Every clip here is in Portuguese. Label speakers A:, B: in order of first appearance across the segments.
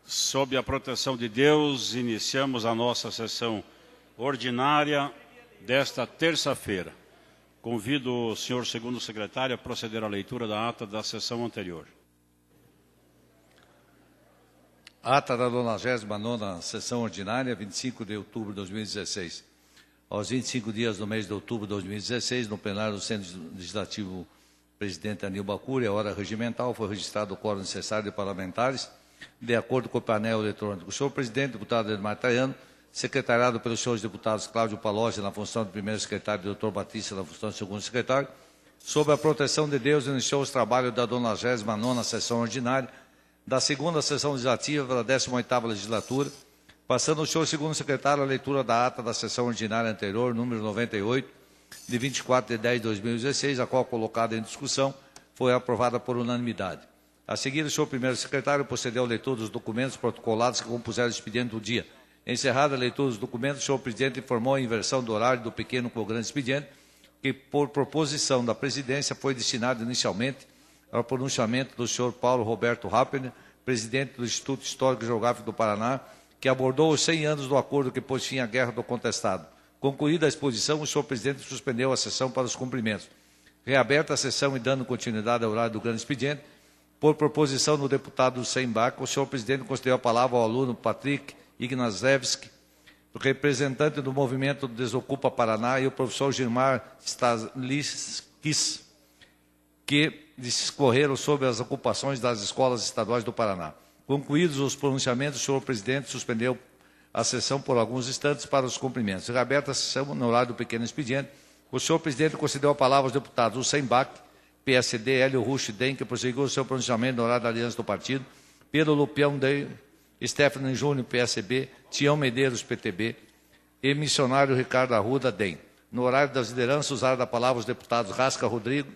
A: Sob a proteção de Deus, iniciamos a nossa sessão ordinária desta terça-feira. Convido o senhor segundo secretário a proceder à leitura da ata da sessão anterior.
B: Ata da 99ª sessão ordinária, 25 de outubro de 2016. Aos 25 dias do mês de outubro de 2016, no plenário do Centro Legislativo Presidente Aníbal Cury, a hora regimental, foi registrado o quórum necessário de parlamentares, de acordo com o painel eletrônico. O senhor presidente, deputado Edmar Traiano, secretariado pelos senhores deputados Cláudio Palocci, na função de primeiro secretário, e Dr. Batista, na função de segundo secretário, sob a proteção de Deus, iniciou os trabalhos da 99ª sessão ordinária, da segunda sessão legislativa da 18ª legislatura, passando ao senhor segundo secretário a leitura da ata da sessão ordinária anterior, número 98, de 24 de 10 de 2016, a qual, colocada em discussão, foi aprovada por unanimidade. A seguir, o senhor primeiro secretário procedeu à leitura dos documentos protocolados que compuseram o expediente do dia. Encerrada a leitura dos documentos, o senhor presidente informou a inversão do horário do pequeno com o grande expediente, que, por proposição da presidência, foi destinado inicialmente ao pronunciamento do senhor Paulo Roberto Rappener, presidente do Instituto Histórico e Geográfico do Paraná, que abordou os 100 anos do acordo que pôs fim à Guerra do Contestado. Concluída a exposição, o senhor presidente suspendeu a sessão para os cumprimentos. Reaberta a sessão e dando continuidade ao horário do grande expediente, por proposição do deputado Sembach, o senhor presidente concedeu a palavra ao aluno Patrick Ignazewski, representante do movimento Desocupa Paraná, e o professor Gilmar Staliskis, que discorreram sobre as ocupações das escolas estaduais do Paraná. Concluídos os pronunciamentos, o senhor presidente suspendeu a sessão por alguns instantes para os cumprimentos. Reaberta a sessão no horário do pequeno expediente, o senhor presidente concedeu a palavra aos deputados Sembach, PSD, Hélio Rusch DEM, que prosseguiu o seu pronunciamento no horário da aliança do partido, Pedro Lupião DEM, Stephanie Júnior, PSB, Tião Medeiros, PTB, e missionário Ricardo Arruda DEM. No horário das lideranças, usaram a palavra os deputados Rasca Rodrigo,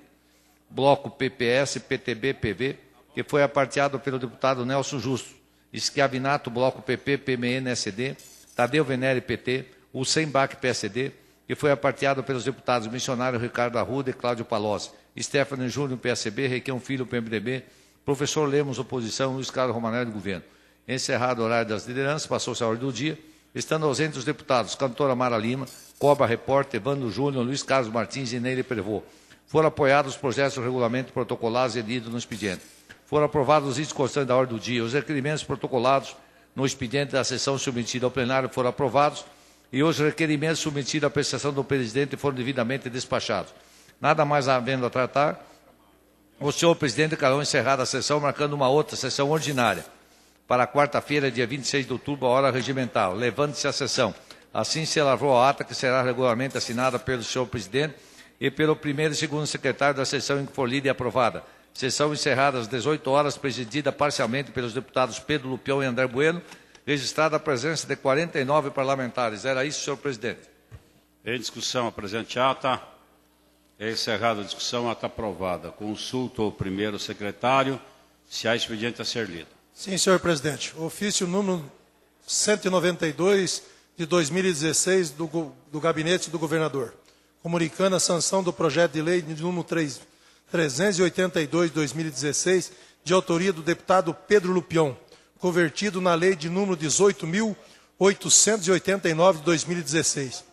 B: Bloco PPS, PTB, PV, que foi aparteado pelo deputado Nelson Justo, Schiavinato, Bloco PP, PMN, SD, Tadeu Venere, PT, o Sembach, PSD, que foi aparteado pelos deputados missionário Ricardo Arruda e Cláudio Palocci, Stephanie Júnior, PSB, Requião Filho, PMDB, professor Lemos, oposição, Luiz Carlos Romanelli, governo. Encerrado o horário das lideranças, passou-se a ordem do dia, estando ausentes os deputados Cantora Mara Lima, Cobra Repórter, Evandro Júnior, Luiz Carlos Martins e Neile Prevô. Foram apoiados os projetos de regulamento protocolados e lidos no expediente. Foram aprovados os itens constantes da ordem do dia. Os requerimentos protocolados no expediente da sessão submetida ao plenário foram aprovados e os requerimentos submetidos à apreciação do presidente foram devidamente despachados. Nada mais havendo a tratar, o senhor presidente declarou encerrada a sessão, marcando uma outra sessão ordinária para quarta-feira, dia 26 de outubro, a hora regimental. Levante-se a sessão. Assim se lavrou a ata, que será regularmente assinada pelo senhor presidente e pelo primeiro e segundo secretário da sessão em que for lida e aprovada. Sessão encerrada às 18 horas, presidida parcialmente pelos deputados Pedro Lupião e André Bueno, registrada a presença de 49 parlamentares. Era isso, senhor presidente.
A: Em discussão, a presente ata. É encerrada a discussão, ata aprovada. Consulto ao primeiro secretário, se há expediente a ser lido.
C: Sim, senhor presidente. Ofício número 192 de 2016 do Gabinete do Governador, comunicando a sanção do projeto de lei de número 382 de 2016, de autoria do deputado Pedro Lupião, convertido na lei de número 18.889 de 2016.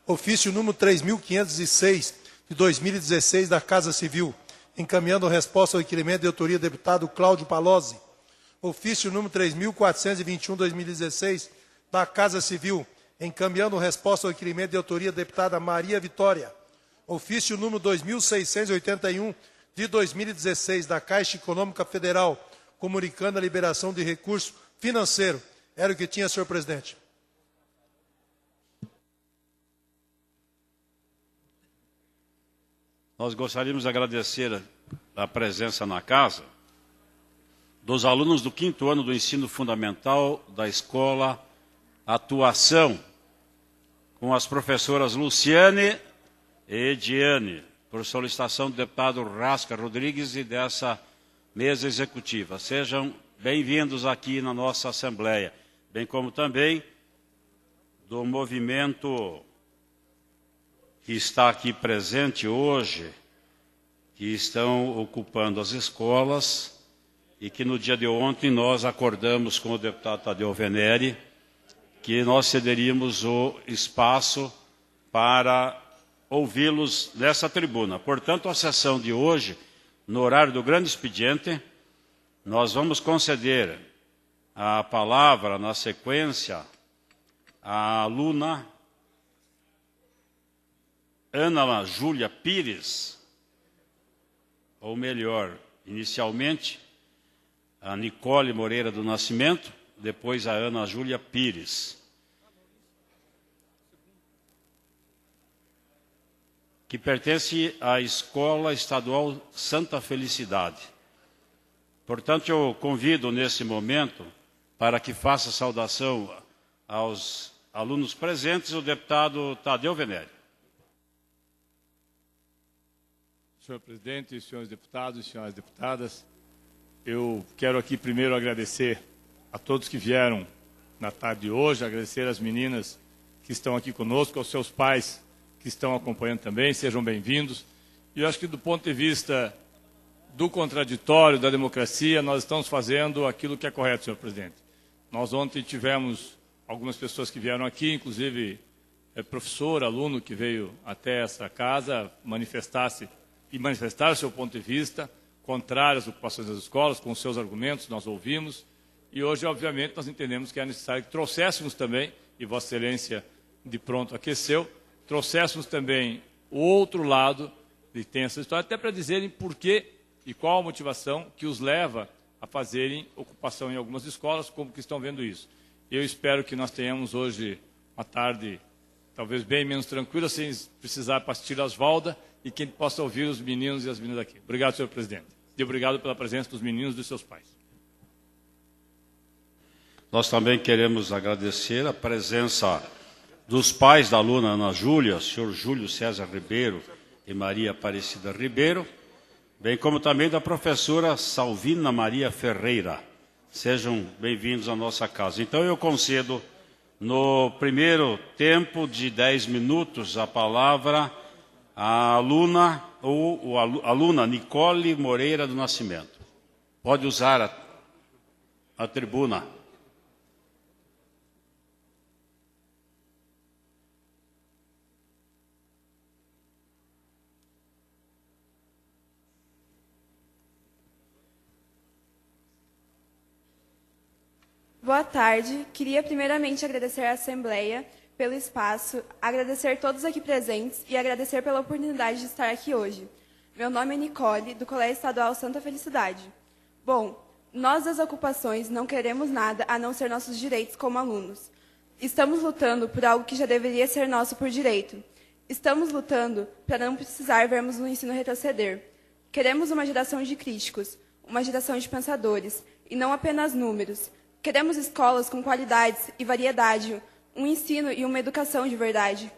C: Ofício número 3.506 de 2016 da Casa Civil, encaminhando resposta ao requerimento de autoria do deputado Cláudio Palocci. Ofício número 3.421 de 2016 da Casa Civil, encaminhando resposta ao requerimento de autoria da deputada Maria Vitória. Ofício número 2.681 de 2016 da Caixa Econômica Federal, comunicando a liberação de recurso financeiro. Era o que tinha, senhor presidente.
A: Nós gostaríamos de agradecer a presença na casa dos alunos do 5º ano do ensino fundamental da escola Atuação, com as professoras Luciane e Ediane, por solicitação do deputado Rasca Rodrigues e dessa mesa executiva. Sejam bem-vindos aqui na nossa Assembleia, bem como também do movimento que está aqui presente hoje, que estão ocupando as escolas e que no dia de ontem nós acordamos com o deputado Tadeu Venere que nós cederíamos o espaço para ouvi-los nessa tribuna. Portanto, a sessão de hoje, no horário do grande expediente, nós vamos conceder a palavra, na sequência, à aluna Ana Júlia Pires, ou melhor, inicialmente, a Nicole Moreira do Nascimento, depois a Ana Júlia Pires, que pertence à Escola Estadual Santa Felicidade. Portanto, eu convido nesse momento, para que faça saudação aos alunos presentes, o deputado Tadeu Venere.
D: Senhor presidente, senhores deputados e senhoras deputadas, eu quero aqui primeiro agradecer a todos que vieram na tarde de hoje, agradecer às meninas que estão aqui conosco, aos seus pais que estão acompanhando também, sejam bem-vindos. E eu acho que do ponto de vista do contraditório, da democracia, nós estamos fazendo aquilo que é correto, senhor presidente. Nós ontem tivemos algumas pessoas que vieram aqui, inclusive professor, aluno que veio até essa casa manifestar o seu ponto de vista, contrário às ocupações das escolas, com os seus argumentos, nós ouvimos. E hoje, obviamente, nós entendemos que é necessário que trouxéssemos também, e Vossa Excelência de pronto aqueceu, trouxéssemos também o outro lado de tem essa história, até para dizerem por que e qual a motivação que os leva a fazerem ocupação em algumas escolas, como que estão vendo isso. Eu espero que nós tenhamos hoje uma tarde talvez bem menos tranquila, sem precisar assistir às Valdas, e que a gente possa ouvir os meninos e as meninas aqui. Obrigado, senhor presidente. E obrigado pela presença dos meninos e dos seus pais.
A: Nós também queremos agradecer a presença dos pais da aluna Ana Júlia, senhor Júlio César Ribeiro e Maria Aparecida Ribeiro, bem como também da professora Salvina Maria Ferreira. Sejam bem-vindos à nossa casa. Então eu concedo, no primeiro tempo de 10 minutos, a palavra à aluna, ou aluna Nicole Moreira do Nascimento. Pode usar a tribuna.
E: Boa tarde. Queria primeiramente agradecer à Assembleia pelo espaço, agradecer todos aqui presentes e agradecer pela oportunidade de estar aqui hoje. Meu nome é Nicole, do Colégio Estadual Santa Felicidade. Bom, nós das ocupações não queremos nada a não ser nossos direitos como alunos. Estamos lutando por algo que já deveria ser nosso por direito. Estamos lutando para não precisar vermos o ensino retroceder. Queremos uma geração de críticos, uma geração de pensadores, e não apenas números. Queremos escolas com qualidades e variedade, um ensino e uma educação de verdade.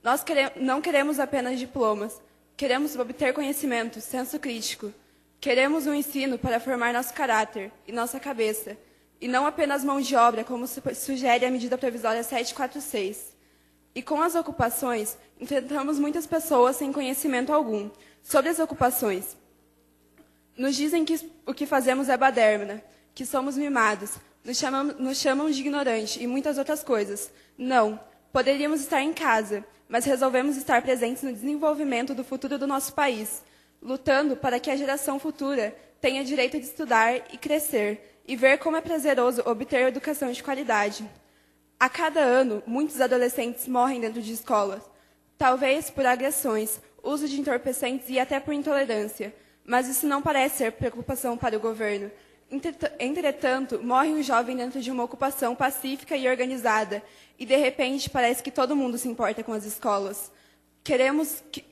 E: Nós não queremos apenas diplomas, queremos obter conhecimento, senso crítico. Queremos um ensino para formar nosso caráter e nossa cabeça, e não apenas mão de obra, como sugere a medida provisória 746. E com as ocupações, enfrentamos muitas pessoas sem conhecimento algum sobre as ocupações. Nos dizem que o que fazemos é baderna, que somos mimados, nos chamam de ignorante e muitas outras coisas. Não, poderíamos estar em casa, mas resolvemos estar presentes no desenvolvimento do futuro do nosso país, lutando para que a geração futura tenha direito de estudar e crescer, e ver como é prazeroso obter educação de qualidade. A cada ano, muitos adolescentes morrem dentro de escolas, talvez por agressões, uso de entorpecentes e até por intolerância, mas isso não parece ser preocupação para o governo. Entretanto, morre um jovem dentro de uma ocupação pacífica e organizada, e de repente parece que todo mundo se importa com as escolas.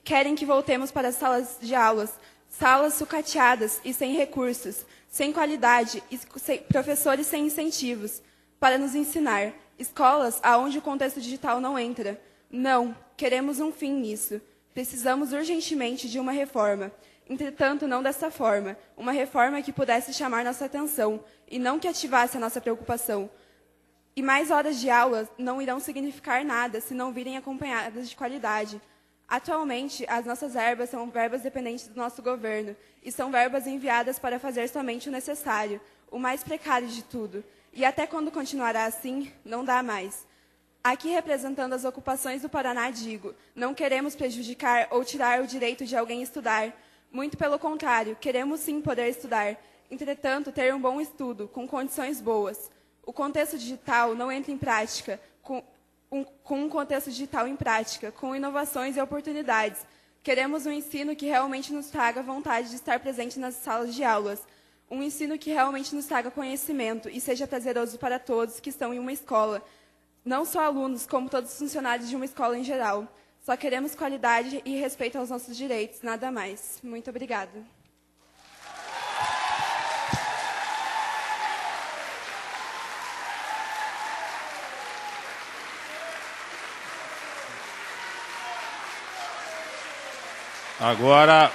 E: Querem que voltemos para as salas de aulas, salas sucateadas e sem recursos, sem qualidade, e professores sem incentivos para nos ensinar, escolas aonde o contexto digital não entra. Não, queremos um fim nisso. Precisamos urgentemente de uma reforma. Entretanto, não dessa forma, uma reforma que pudesse chamar nossa atenção e não que ativasse a nossa preocupação. E mais horas de aula não irão significar nada se não virem acompanhadas de qualidade. Atualmente, as nossas verbas são verbas dependentes do nosso governo e são verbas enviadas para fazer somente o necessário, o mais precário de tudo. E até quando continuará assim, não dá mais. Aqui, representando as ocupações do Paraná, digo, não queremos prejudicar ou tirar o direito de alguém estudar. Muito pelo contrário, queremos sim poder estudar. Entretanto, ter um bom estudo, com condições boas. O contexto digital não entra em prática, com um contexto digital em prática, com inovações e oportunidades. Queremos um ensino que realmente nos traga vontade de estar presente nas salas de aulas. Um ensino que realmente nos traga conhecimento e seja prazeroso para todos que estão em uma escola. Não só alunos, como todos os funcionários de uma escola em geral. Só queremos qualidade e respeito aos nossos direitos, nada mais. Muito obrigada.
A: Agora,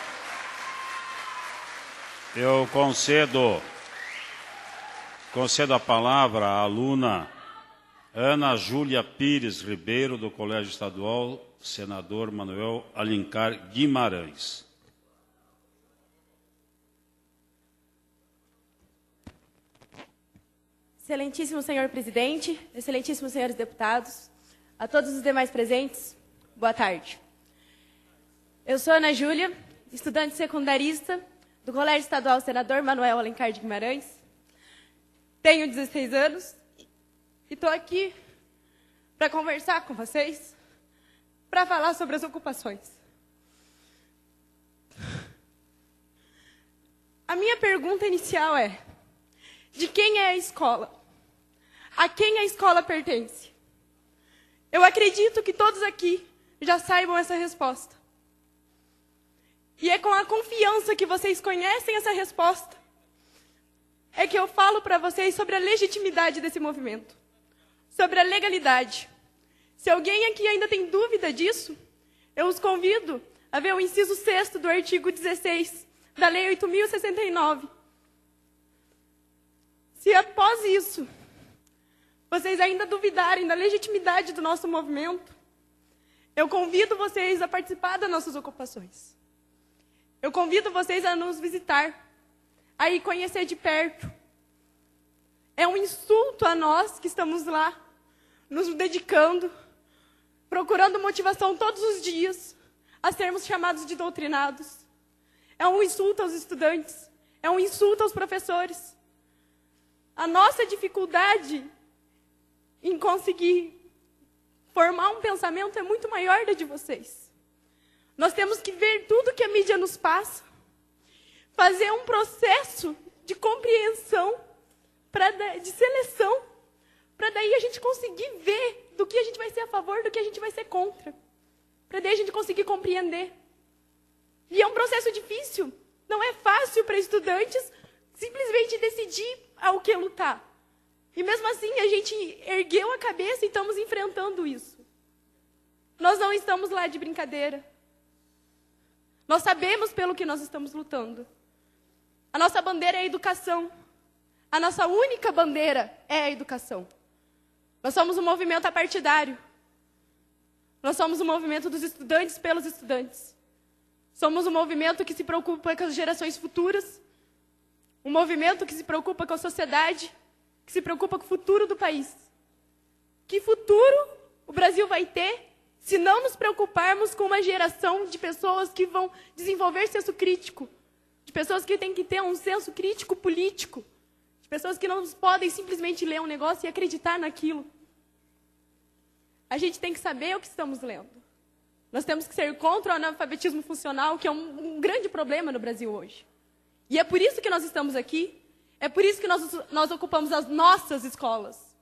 A: eu concedo a palavra à aluna Ana Júlia Pires Ribeiro, do Colégio Estadual Senador Manuel Alencar Guimarães.
F: Excelentíssimo senhor presidente, excelentíssimos senhores deputados, a todos os demais presentes, boa tarde. Eu sou Ana Júlia, estudante secundarista do Colégio Estadual Senador Manuel Alencar de Guimarães. Tenho 16 anos e estou aqui para conversar com vocês, para falar sobre as ocupações. A minha pergunta inicial é: de quem é a escola? A quem a escola pertence? Eu acredito que todos aqui já saibam essa resposta. E é com a confiança que vocês conhecem essa resposta é que eu falo para vocês sobre a legitimidade desse movimento, sobre a legalidade. Se alguém aqui ainda tem dúvida disso, eu os convido a ver o inciso 6º do artigo 16 da Lei 8.069. Se após isso vocês ainda duvidarem da legitimidade do nosso movimento, eu convido vocês a participar das nossas ocupações. Eu convido vocês a nos visitar, a ir conhecer de perto. É um insulto a nós que estamos lá, nos dedicando, procurando motivação todos os dias, a sermos chamados de doutrinados. É um insulto aos estudantes, é um insulto aos professores. A nossa dificuldade em conseguir formar um pensamento é muito maior da de vocês. Nós temos que ver tudo que a mídia nos passa, fazer um processo de compreensão, de seleção, para daí a gente conseguir ver do que a gente vai ser a favor, do que a gente vai ser contra. Para daí a gente conseguir compreender. E é um processo difícil. Não é fácil para estudantes simplesmente decidir ao que lutar. E mesmo assim a gente ergueu a cabeça e estamos enfrentando isso. Nós não estamos lá de brincadeira. Nós sabemos pelo que nós estamos lutando. A nossa bandeira é a educação. A nossa única bandeira é a educação. Nós somos um movimento apartidário. Nós somos um movimento dos estudantes pelos estudantes. Somos um movimento que se preocupa com as gerações futuras. Um movimento que se preocupa com a sociedade, que se preocupa com o futuro do país. Que futuro o Brasil vai ter se não nos preocuparmos com uma geração de pessoas que vão desenvolver senso crítico, de pessoas que têm que ter um senso crítico político, de pessoas que não podem simplesmente ler um negócio e acreditar naquilo. A gente tem que saber o que estamos lendo. Nós temos que ser contra o analfabetismo funcional, que é um grande problema no Brasil hoje. E é por isso que nós estamos aqui, é por isso que nós ocupamos as nossas escolas.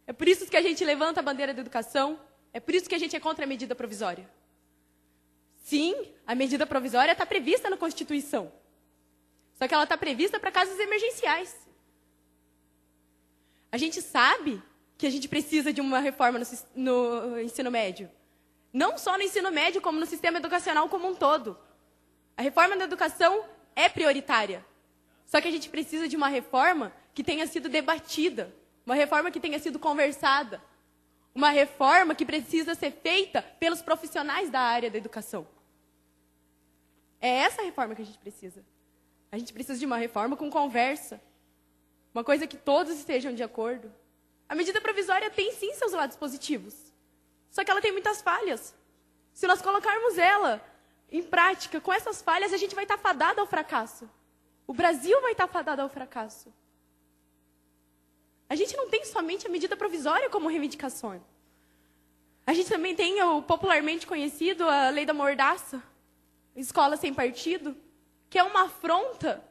F: É por isso que a gente levanta a bandeira da educação, é por isso que a gente é contra a medida provisória. Sim, a medida provisória está prevista na Constituição. Só que ela está prevista para casos emergenciais. A gente sabe que a gente precisa de uma reforma no ensino médio. Não só no ensino médio, como no sistema educacional como um todo. A reforma da educação é prioritária. Só que a gente precisa de uma reforma que tenha sido debatida, uma reforma que tenha sido conversada, uma reforma que precisa ser feita pelos profissionais da área da educação. É essa reforma que a gente precisa. A gente precisa de uma reforma com conversa. Uma coisa que todos estejam de acordo. A medida provisória tem sim seus lados positivos. Só que ela tem muitas falhas. Se nós colocarmos ela em prática, com essas falhas, a gente vai estar fadado ao fracasso. O Brasil vai estar fadado ao fracasso. A gente não tem somente a medida provisória como reivindicação. A gente também tem o popularmente conhecido, a lei da mordaça, escola sem partido, que é uma afronta.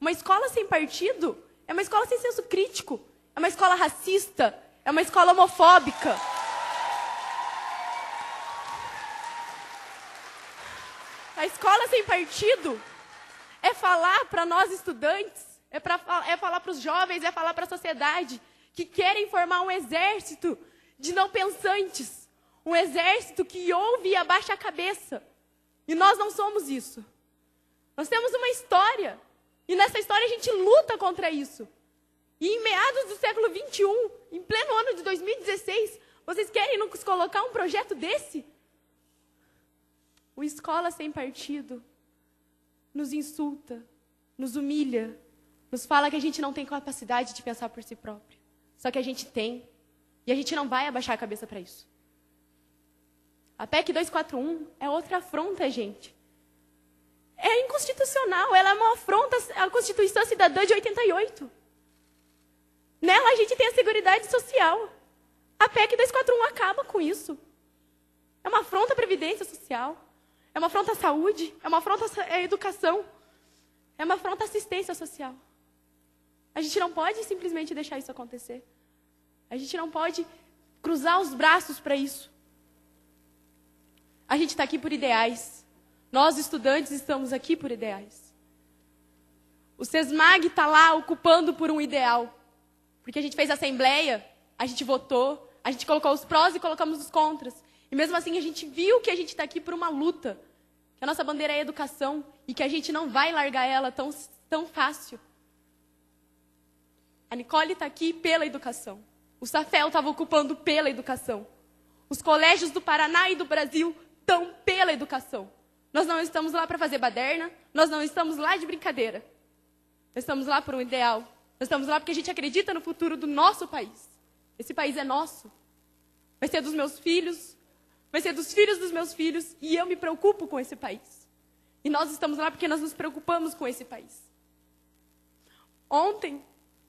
F: Uma escola sem partido é uma escola sem senso crítico, é uma escola racista, é uma escola homofóbica. A escola sem partido é falar para nós estudantes, é falar para os jovens, é falar para a sociedade que querem formar um exército de não pensantes, um exército que ouve e abaixa a cabeça. E nós não somos isso. Nós temos uma história, e nessa história a gente luta contra isso. E em meados do século XXI, em pleno ano de 2016, vocês querem nos colocar um projeto desse? O Escola Sem Partido nos insulta, nos humilha, nos fala que a gente não tem capacidade de pensar por si próprio. Só que a gente tem, e a gente não vai abaixar a cabeça para isso. A PEC 241 é outra afronta, gente. É inconstitucional, ela é uma afronta à Constituição Cidadã de 88. Nela a gente tem a Seguridade Social. A PEC 241 acaba com isso. É uma afronta à Previdência Social. É uma afronta à saúde. É uma afronta à educação. É uma afronta à assistência social. A gente não pode simplesmente deixar isso acontecer. A gente não pode cruzar os braços para isso. A gente está aqui por ideais. Nós, estudantes, estamos aqui por ideais. O SESMAG está lá ocupando por um ideal. Porque a gente fez assembleia, a gente votou, a gente colocou os prós e colocamos os contras. E mesmo assim a gente viu que a gente está aqui por uma luta. Que a nossa bandeira é a educação e que a gente não vai largar ela tão fácil. A Nicole está aqui pela educação. O Safel estava ocupando pela educação. Os colégios do Paraná e do Brasil estão pela educação. Nós não estamos lá para fazer baderna, nós não estamos lá de brincadeira. Nós estamos lá por um ideal. Nós estamos lá porque a gente acredita no futuro do nosso país. Esse país é nosso. Vai ser dos meus filhos, vai ser dos filhos dos meus filhos, e eu me preocupo com esse país. E nós estamos lá porque nós nos preocupamos com esse país. Ontem,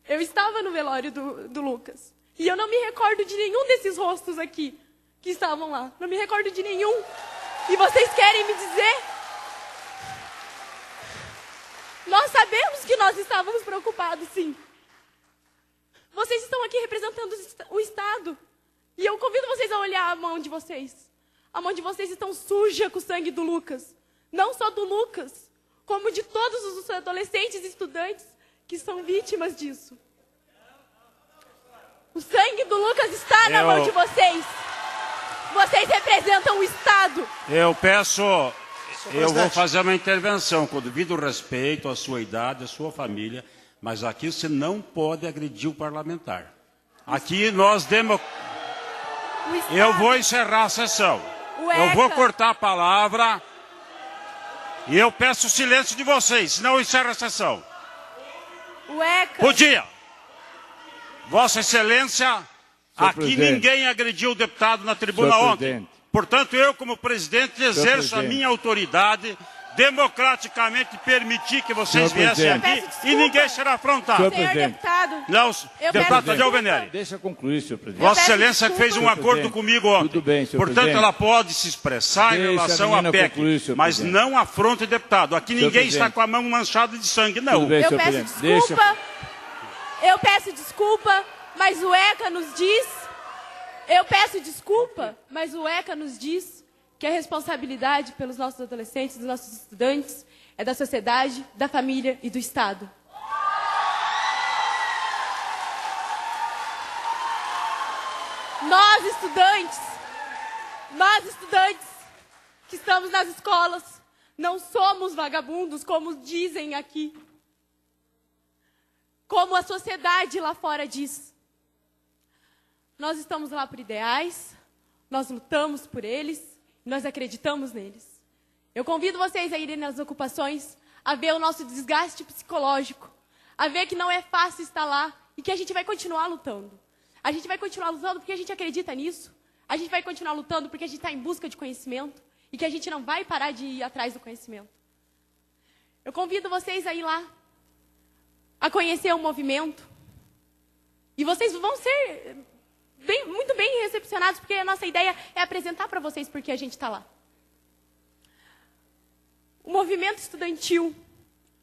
F: eu estava no velório do Lucas. E eu não me recordo de nenhum desses rostos aqui que estavam lá. Não me recordo de nenhum. E vocês querem me dizer? Nós sabemos que nós estávamos preocupados, sim. Vocês estão aqui representando o Estado. E eu convido vocês a olhar a mão de vocês. A mão de vocês está suja com o sangue do Lucas. Não só do Lucas, como de todos os adolescentes e estudantes que são vítimas disso. O sangue do Lucas está na mão de vocês. Vocês representam o Estado.
A: Eu vou fazer uma intervenção, com devido respeito à sua idade, à sua família, mas aqui você não pode agredir o parlamentar. Aqui nós Eu vou encerrar a sessão. Eu vou cortar a palavra e eu peço o silêncio de vocês, senão eu encerro a sessão. Podia. Vossa Excelência, aqui ninguém agrediu o deputado na tribuna ontem. Portanto, eu, como presidente, exerço a minha autoridade, democraticamente permitir que vocês viessem aqui e ninguém será afrontado.
F: Senhor deputado,
A: não, deputado Tadeu Venere.
G: Deixa concluir, senhor presidente.
A: Vossa Excelência fez um acordo comigo ontem.
G: Tudo bem, senhor
A: Portanto,
G: presidente.
A: ela pode se expressar em relação à PEC, mas não afronte o deputado. Aqui ninguém está com a mão manchada de sangue, não.
G: Tudo bem,
F: eu
G: senhor
F: peço
G: presidente.
F: desculpa. Eu peço desculpa, mas o ECA nos diz... Eu peço desculpa, mas o ECA nos diz que a responsabilidade pelos nossos adolescentes, dos nossos estudantes, é da sociedade, da família e do Estado. Nós, estudantes que estamos nas escolas, não somos vagabundos, como dizem aqui. Como a sociedade lá fora diz. nós estamos lá por ideais, nós lutamos por eles, nós acreditamos neles. Eu convido vocês a irem nas ocupações, a ver o nosso desgaste psicológico, a ver que não é fácil estar lá e que a gente vai continuar lutando. A gente vai continuar lutando porque a gente acredita nisso. A gente vai continuar lutando porque a gente está em busca de conhecimento e que a gente não vai parar de ir atrás do conhecimento. Eu convido vocês a ir lá, a conhecer o movimento. E vocês vão ser muito bem recepcionados, porque a nossa ideia é apresentar para vocês por que a gente está lá. O movimento estudantil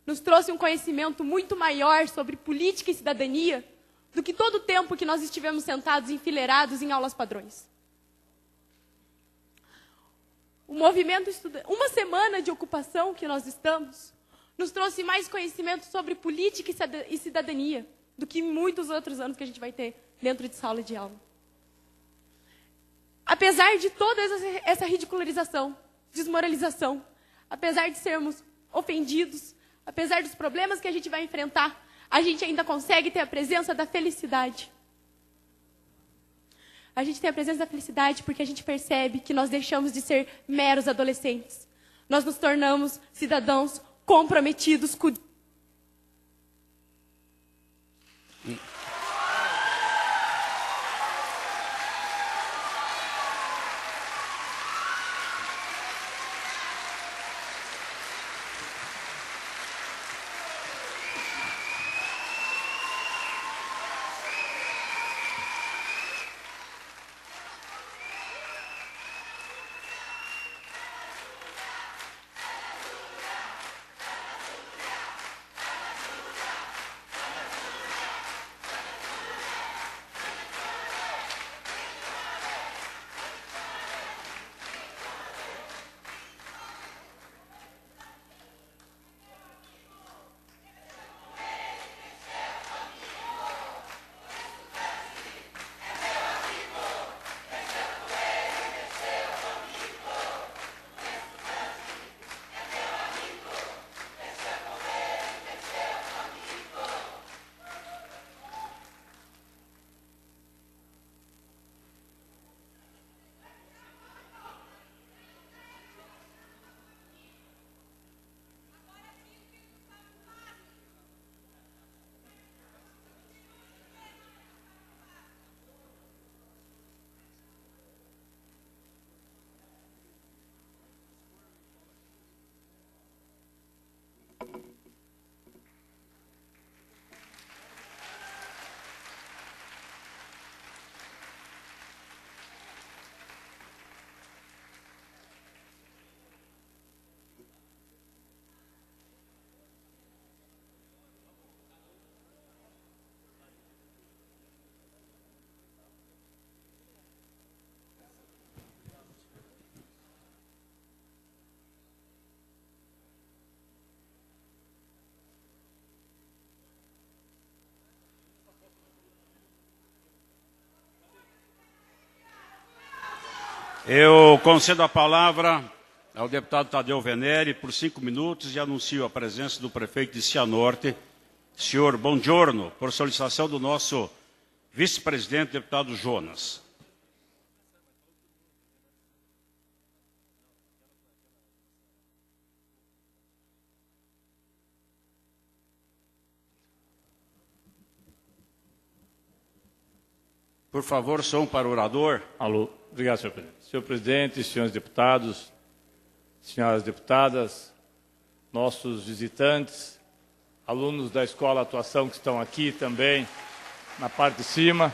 F: nos trouxe um conhecimento muito maior sobre política e cidadania do que todo o tempo que nós estivemos sentados enfileirados em aulas padrões. O movimento uma semana de ocupação que nós estamos nos trouxe mais conhecimento sobre política e cidadania do que muitos outros anos que a gente vai ter dentro de sala de aula. Apesar de toda essa ridicularização, desmoralização, apesar de sermos ofendidos, apesar dos problemas que a gente vai enfrentar, a gente ainda consegue ter a presença da felicidade. A gente tem a presença da felicidade porque a gente percebe que nós deixamos de ser meros adolescentes. Nós nos tornamos cidadãos comprometidos com...
A: Eu concedo a palavra ao deputado Tadeu Venere por 5 minutos e anuncio a presença do prefeito de Cianorte, senhor Bongiorno, por solicitação do nosso vice-presidente, deputado Jonas. Por favor, som para o orador.
D: Alô. Obrigado, senhor presidente. Senhor presidente, senhores deputados, senhoras deputadas, nossos visitantes, alunos da Escola Atuação que estão aqui também, na parte de cima,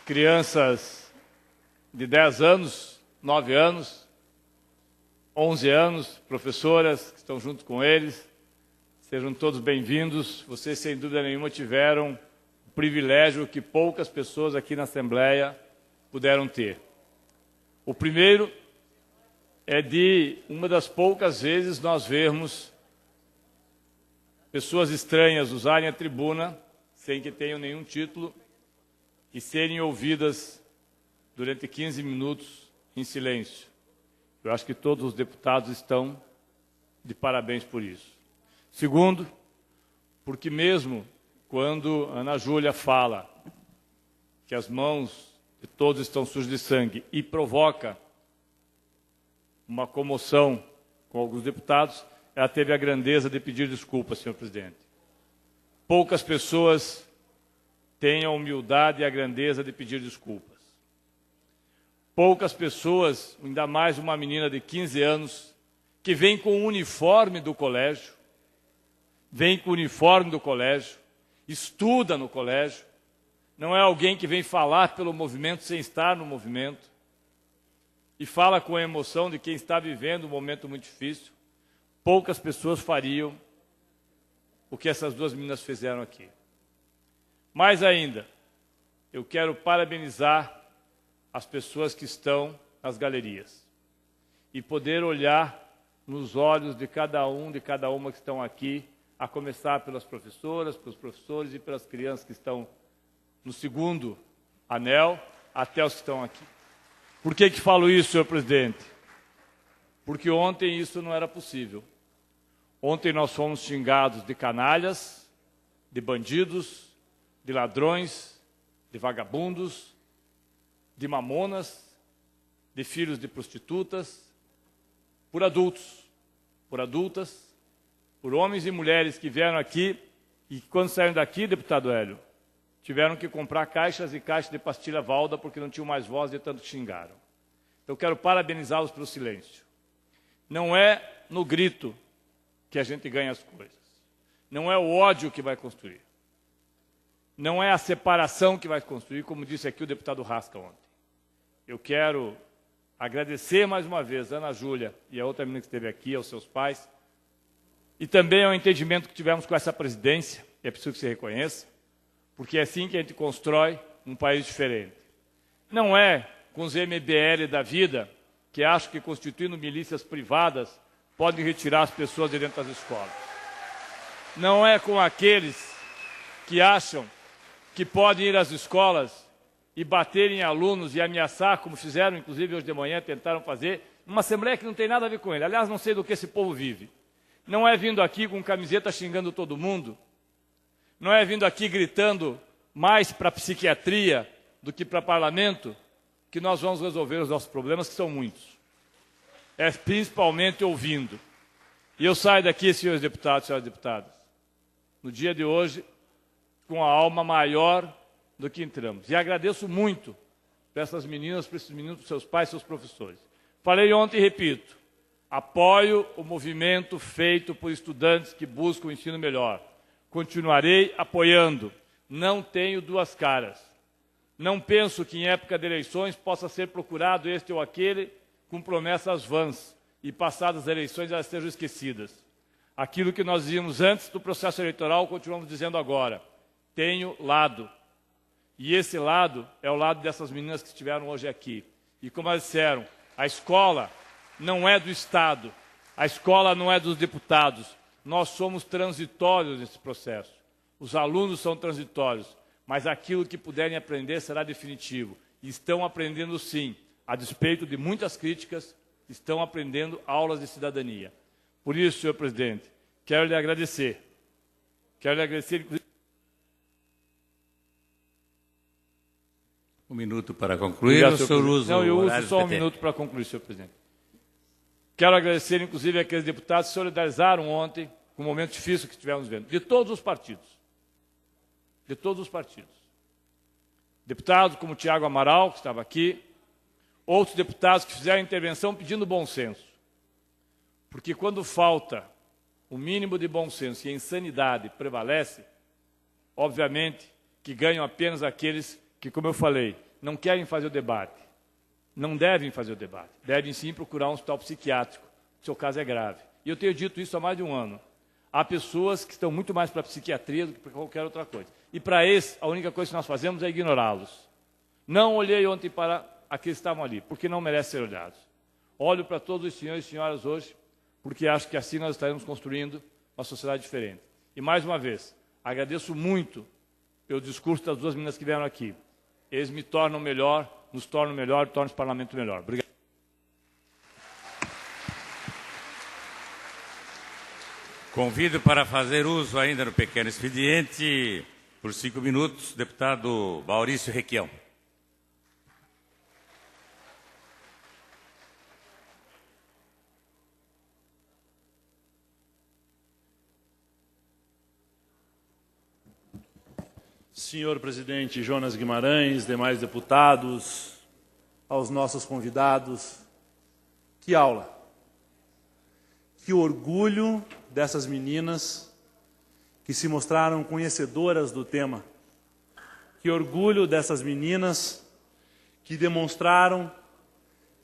D: crianças de 10 anos, 9 anos, 11 anos, professoras que estão junto com eles, sejam todos bem-vindos. Vocês, sem dúvida nenhuma, tiveram o privilégio que poucas pessoas aqui na Assembleia puderam ter. O primeiro é de uma das poucas vezes nós vermos pessoas estranhas usarem a tribuna sem que tenham nenhum título e serem ouvidas durante 15 minutos em silêncio. Eu acho que todos os deputados estão de parabéns por isso. Segundo, porque mesmo quando Ana Júlia fala que as mãos de todos estão sujas de sangue e provoca uma comoção com alguns deputados, ela teve a grandeza de pedir desculpas, senhor presidente. Poucas pessoas têm a humildade e a grandeza de pedir desculpas. Poucas pessoas, ainda mais uma menina de 15 anos, que vem com o uniforme do colégio, estuda no colégio, não é alguém que vem falar pelo movimento sem estar no movimento, e fala com a emoção de quem está vivendo um momento muito difícil. Poucas pessoas fariam o que essas duas meninas fizeram aqui. Mais ainda, eu quero parabenizar as pessoas que estão nas galerias e poder olhar nos olhos de cada um, de cada uma que estão aqui, a começar pelas professoras, pelos professores e pelas crianças que estão no segundo anel, até os que estão aqui. Por que falo isso, senhor presidente? Porque ontem isso não era possível. Ontem nós fomos xingados de canalhas, de bandidos, de ladrões, de vagabundos, de mamonas, de filhos de prostitutas, por adultos, por adultas, por homens e mulheres que vieram aqui e quando saíram daqui, deputado Hélio, tiveram que comprar caixas e caixas de pastilha Valda porque não tinham mais voz de tanto que xingaram. Então, eu quero parabenizá-los pelo silêncio. Não é no grito que a gente ganha as coisas. Não é o ódio que vai construir. Não é a separação que vai construir, como disse aqui o deputado Rasca ontem. Eu quero agradecer mais uma vez a Ana Júlia e a outra menina que esteve aqui, aos seus pais, e também ao entendimento que tivemos com essa presidência, e é preciso que se reconheça, porque é assim que a gente constrói um país diferente. Não é com os MBL da vida, que acham que constituindo milícias privadas podem retirar as pessoas de dentro das escolas. Não é com aqueles que acham que podem ir às escolas e bater em alunos e ameaçar, como fizeram, inclusive, hoje de manhã, tentaram fazer, numa assembleia que não tem nada a ver com ele. Aliás, não sei do que esse povo vive. Não é vindo aqui com camiseta xingando todo mundo, não é vindo aqui gritando mais para a psiquiatria do que para o parlamento, que nós vamos resolver os nossos problemas, que são muitos. É principalmente ouvindo. E eu saio daqui, senhores deputados e senhoras deputadas, no dia de hoje, com a alma maior do que entramos. E agradeço muito para essas meninas, para esses meninos, para seus pais, seus professores. Falei ontem e repito, apoio o movimento feito por estudantes que buscam o ensino melhor. Continuarei apoiando. Não tenho duas caras. Não penso que em época de eleições possa ser procurado este ou aquele com promessas vãs e passadas as eleições elas sejam esquecidas. Aquilo que nós dizíamos antes do processo eleitoral, continuamos dizendo agora. Tenho lado. E esse lado é o lado dessas meninas que estiveram hoje aqui. E como elas disseram, a escola não é do Estado, a escola não é dos deputados. Nós somos transitórios nesse processo. Os alunos são transitórios, mas aquilo que puderem aprender será definitivo. E estão aprendendo sim, a despeito de muitas críticas, estão aprendendo aulas de cidadania. Por isso, senhor presidente, quero lhe agradecer. Quero lhe agradecer, inclusive...
B: Um minuto para concluir.
D: Obrigado, senhor presidente. Não, eu uso só um minuto para concluir, senhor presidente. Quero agradecer, inclusive, àqueles deputados que se solidarizaram ontem com o momento difícil que estivemos vendo, de todos os partidos. De todos os partidos. Deputados como o Tiago Amaral, que estava aqui, outros deputados que fizeram intervenção pedindo bom senso. Porque quando falta o mínimo de bom senso e a insanidade prevalece, obviamente que ganham apenas aqueles que, como eu falei, não querem fazer o debate. Não devem fazer o debate. Devem sim procurar um hospital psiquiátrico. O seu caso é grave. E eu tenho dito isso há mais de um ano. Há pessoas que estão muito mais para a psiquiatria do que para qualquer outra coisa. E para esse, a única coisa que nós fazemos é ignorá-los. Não olhei ontem para aqueles que estavam ali, porque não merecem ser olhados. Olho para todos os senhores e senhoras hoje, porque acho que assim nós estaremos construindo uma sociedade diferente. E mais uma vez, agradeço muito pelo discurso das duas meninas que vieram aqui. Eles me tornam melhor, nos tornam melhor e tornam esse parlamento melhor. Obrigado.
G: Convido para fazer uso ainda do pequeno expediente Por 5 minutos, deputado Maurício Requião.
H: Senhor presidente Jonas Guimarães, demais deputados, aos nossos convidados, que aula! Que orgulho dessas meninas que se mostraram conhecedoras do tema. Que orgulho dessas meninas que demonstraram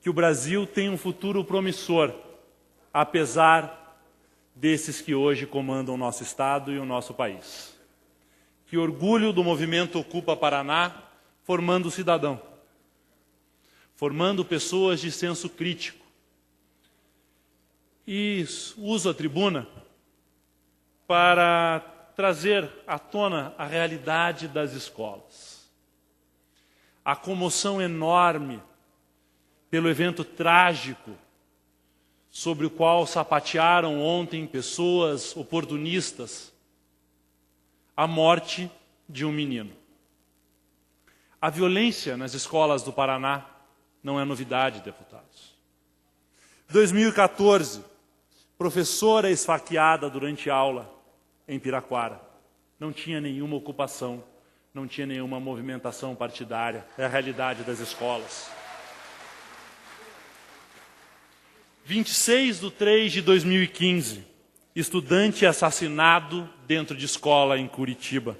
H: que o Brasil tem um futuro promissor, apesar desses que hoje comandam o nosso Estado e o nosso país. Que orgulho do movimento Ocupa Paraná, formando cidadão, formando pessoas de senso crítico. E uso a tribuna para trazer à tona a realidade das escolas. A comoção enorme pelo evento trágico sobre o qual sapatearam ontem pessoas oportunistas, a morte de um menino. A violência nas escolas do Paraná não é novidade, deputados. 2014, professora esfaqueada durante aula em Piraquara. Não tinha nenhuma ocupação, não tinha nenhuma movimentação partidária. É a realidade das escolas. 26/3/2015, estudante assassinado dentro de escola em Curitiba.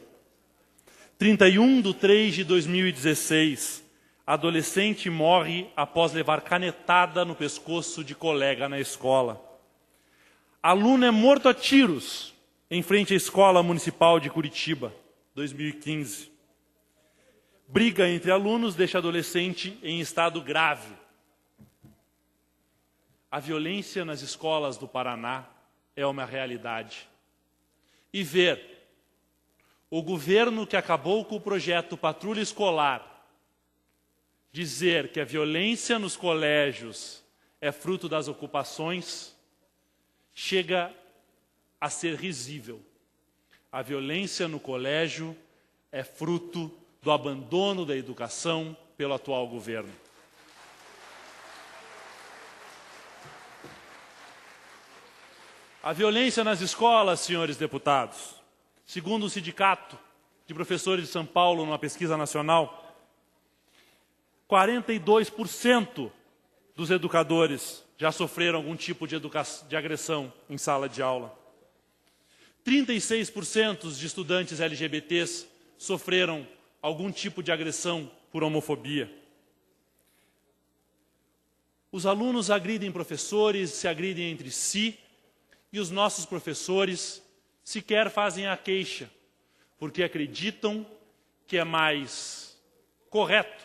H: 31/3/2016, adolescente morre após levar canetada no pescoço de colega na escola. Aluno é morto a tiros em frente à Escola Municipal de Curitiba, 2015. Briga entre alunos deixa adolescente em estado grave. A violência nas escolas do Paraná é uma realidade. E ver o governo que acabou com o projeto Patrulha Escolar dizer que a violência nos colégios é fruto das ocupações, chega a ser risível. A violência no colégio é fruto do abandono da educação pelo atual governo. A violência nas escolas, senhores deputados, segundo o Sindicato de Professores de São Paulo, numa pesquisa nacional, 42% dos educadores já sofreram algum tipo de agressão em sala de aula. 36% de estudantes LGBTs sofreram algum tipo de agressão por homofobia. Os alunos agridem professores, se agridem entre si, e os nossos professores sequer fazem a queixa, porque acreditam que é mais correto,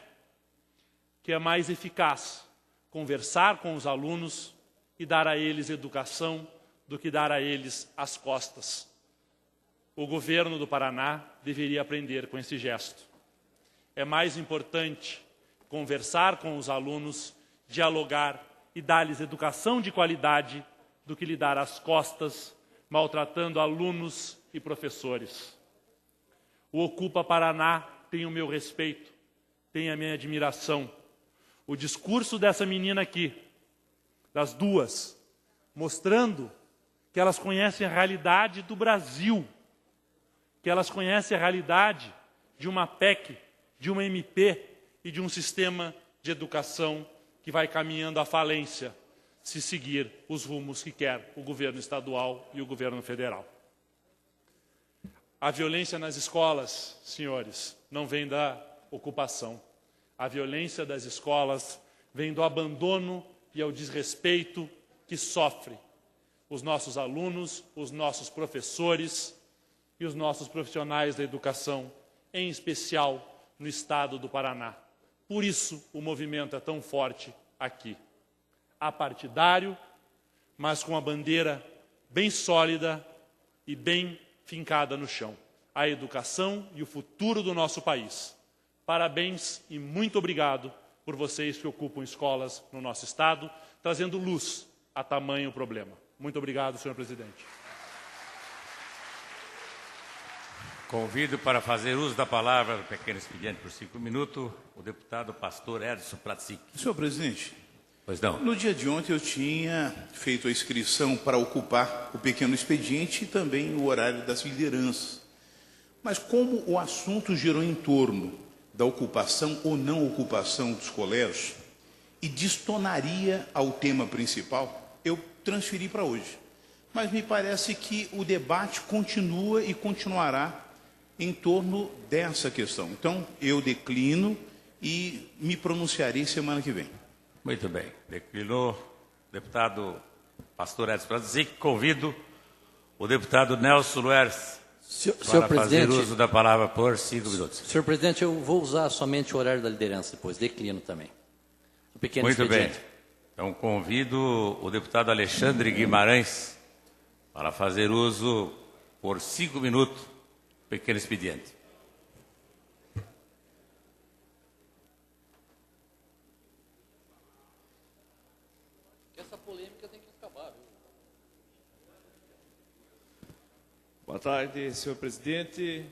H: que é mais eficaz conversar com os alunos e dar a eles educação do que dar a eles as costas. O governo do Paraná deveria aprender com esse gesto. É mais importante conversar com os alunos, dialogar e dar-lhes educação de qualidade do que lhe dar as costas, maltratando alunos e professores. O Ocupa Paraná tem o meu respeito, tem a minha admiração. O discurso dessa menina aqui, das duas, mostrando que elas conhecem a realidade do Brasil, que elas conhecem a realidade de uma PEC, de uma MP e de um sistema de educação que vai caminhando à falência, se seguir os rumos que quer o governo estadual e o governo federal. A violência nas escolas, senhores, não vem da ocupação. A violência das escolas vem do abandono e ao desrespeito que sofrem os nossos alunos, os nossos professores e os nossos profissionais da educação, em especial no estado do Paraná. Por isso o movimento é tão forte aqui. Apartidário, mas com a bandeira bem sólida e bem fincada no chão. A educação e o futuro do nosso país. Parabéns e muito obrigado por vocês que ocupam escolas no nosso estado, trazendo luz a tamanho problema. Muito obrigado, senhor presidente.
G: Convido para fazer uso da palavra do pequeno expediente por 5 minutos o deputado pastor Edson Platzic.
I: Senhor presidente,
G: Pois não.
I: no dia de ontem eu tinha feito a inscrição para ocupar o pequeno expediente e também o horário das lideranças. Mas como o assunto girou em torno da ocupação ou não ocupação dos colégios e destonaria ao tema principal, eu transferi para hoje. Mas me parece que o debate continua e continuará em torno dessa questão. Então, eu declino e me pronunciarei semana que vem.
G: Muito bem. Declinou o deputado pastor Edson Platzic. Convido o deputado Nelson Luers para fazer uso da palavra por 5 minutos.
J: Senhor presidente, eu vou usar somente o horário da liderança depois, declino também. O pequeno
G: Muito
J: expediente.
G: bem. Então, convido o deputado Alexandre Guimarães para fazer uso por 5 minutos do pequeno expediente.
J: Essa polêmica tem que acabar, viu?
K: Boa tarde, senhor presidente,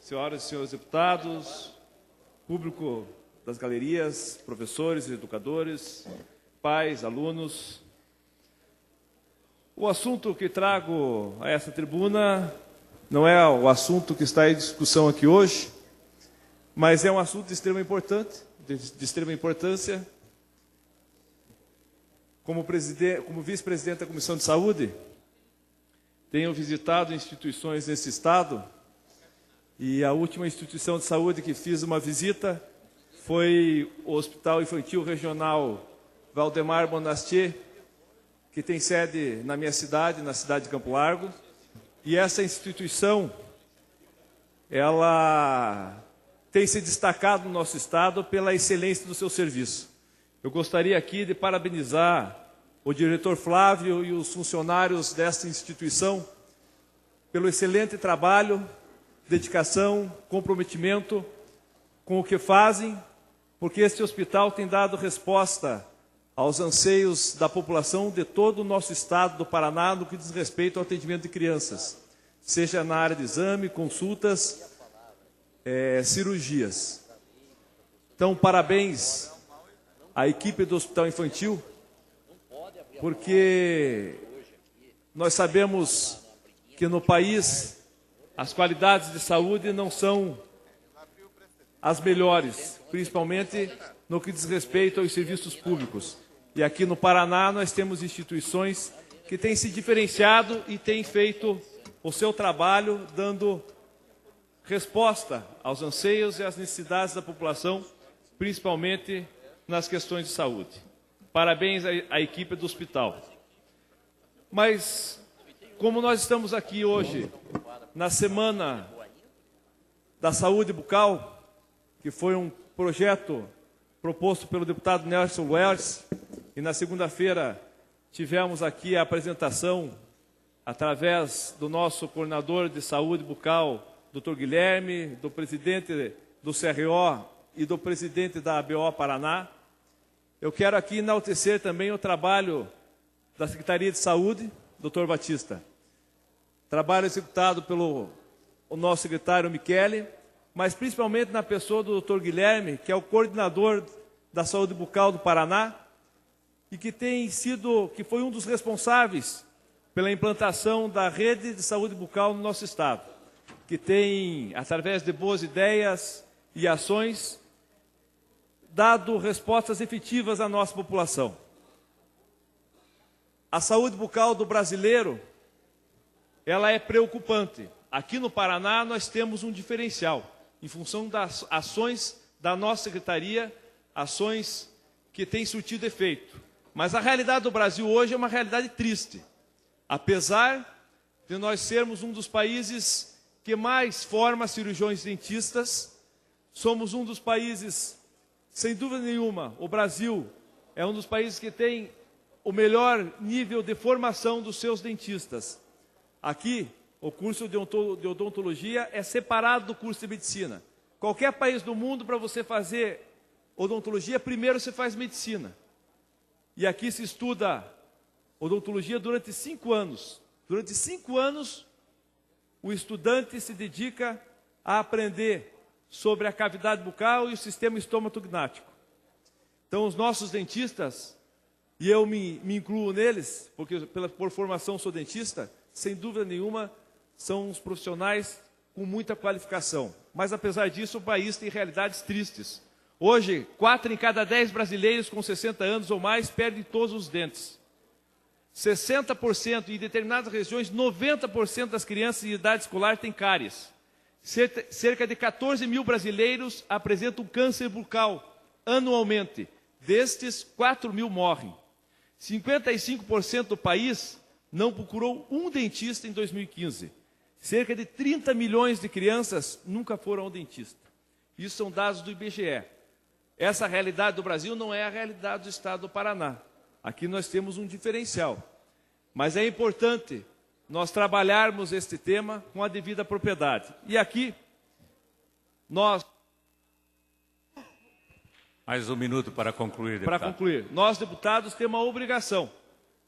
K: senhoras e senhores deputados, público das galerias, professores, educadores, pais, alunos. O assunto que trago a essa tribuna não é o assunto que está em discussão aqui hoje, mas é um assunto de extrema importância. Como vice-presidente da Comissão de Saúde, tenho visitado instituições nesse estado e a última instituição de saúde que fiz uma visita foi o Hospital Infantil Regional Valdemar Bonastier, que tem sede na minha cidade, na cidade de Campo Largo. E essa instituição, ela tem se destacado no nosso estado pela excelência do seu serviço. Eu gostaria aqui de parabenizar o diretor Flávio e os funcionários desta instituição pelo excelente trabalho, dedicação, comprometimento com o que fazem, porque este hospital tem dado resposta aos anseios da população de todo o nosso estado do Paraná no que diz respeito ao atendimento de crianças, seja na área de exame, consultas, cirurgias. Então, parabéns à equipe do Hospital Infantil, porque nós sabemos que no país as qualidades de saúde não são as melhores, principalmente no que diz respeito aos serviços públicos. E aqui no Paraná nós temos instituições que têm se diferenciado e têm feito o seu trabalho dando resposta aos anseios e às necessidades da população, principalmente nas questões de saúde. Parabéns à equipe do hospital. Mas, como nós estamos aqui hoje, na Semana da Saúde Bucal, que foi um projeto proposto pelo deputado Nelson Luers, e na segunda-feira tivemos aqui a apresentação, através do nosso coordenador de saúde bucal, Dr. Guilherme, do presidente do CRO e do presidente da ABO Paraná. Eu quero aqui enaltecer também o trabalho da Secretaria de Saúde, Dr. Batista. Trabalho executado pelo nosso secretário Michele, mas principalmente na pessoa do Dr. Guilherme, que é o coordenador da saúde bucal do Paraná, e que foi um dos responsáveis pela implantação da rede de saúde bucal no nosso estado, que tem, através de boas ideias e ações, dado respostas efetivas à nossa população. A saúde bucal do brasileiro, ela é preocupante. Aqui no Paraná nós temos um diferencial, em função das ações da nossa secretaria, ações que têm surtido efeito. Mas a realidade do Brasil hoje é uma realidade triste. Apesar de nós sermos um dos países que mais forma cirurgiões dentistas, somos um dos países, sem dúvida nenhuma, o Brasil é um dos países que tem o melhor nível de formação dos seus dentistas. Aqui, o curso de odontologia é separado do curso de medicina. Qualquer país do mundo, para você fazer odontologia, primeiro você faz medicina. E aqui se estuda odontologia durante 5 anos. Durante 5 anos, o estudante se dedica a aprender sobre a cavidade bucal e o sistema estomatognático. Então, os nossos dentistas, e eu me incluo neles, porque por formação sou dentista, sem dúvida nenhuma, são os profissionais com muita qualificação. Mas, apesar disso, o país tem realidades tristes. Hoje, 4 em cada 10 brasileiros com 60 anos ou mais perdem todos os dentes. 60%, e em determinadas regiões, 90% das crianças de idade escolar têm cáries. Cerca de 14 mil brasileiros apresentam câncer bucal anualmente. Destes, 4 mil morrem. 55% do país não procurou um dentista em 2015. Cerca de 30 milhões de crianças nunca foram ao dentista. Isso são dados do IBGE. Essa realidade do Brasil não é a realidade do estado do Paraná. Aqui nós temos um diferencial. Mas é importante nós trabalharmos este tema com a devida propriedade. E aqui, nós...
G: Mais um minuto para concluir, deputado.
K: Para concluir, nós, deputados, temos a obrigação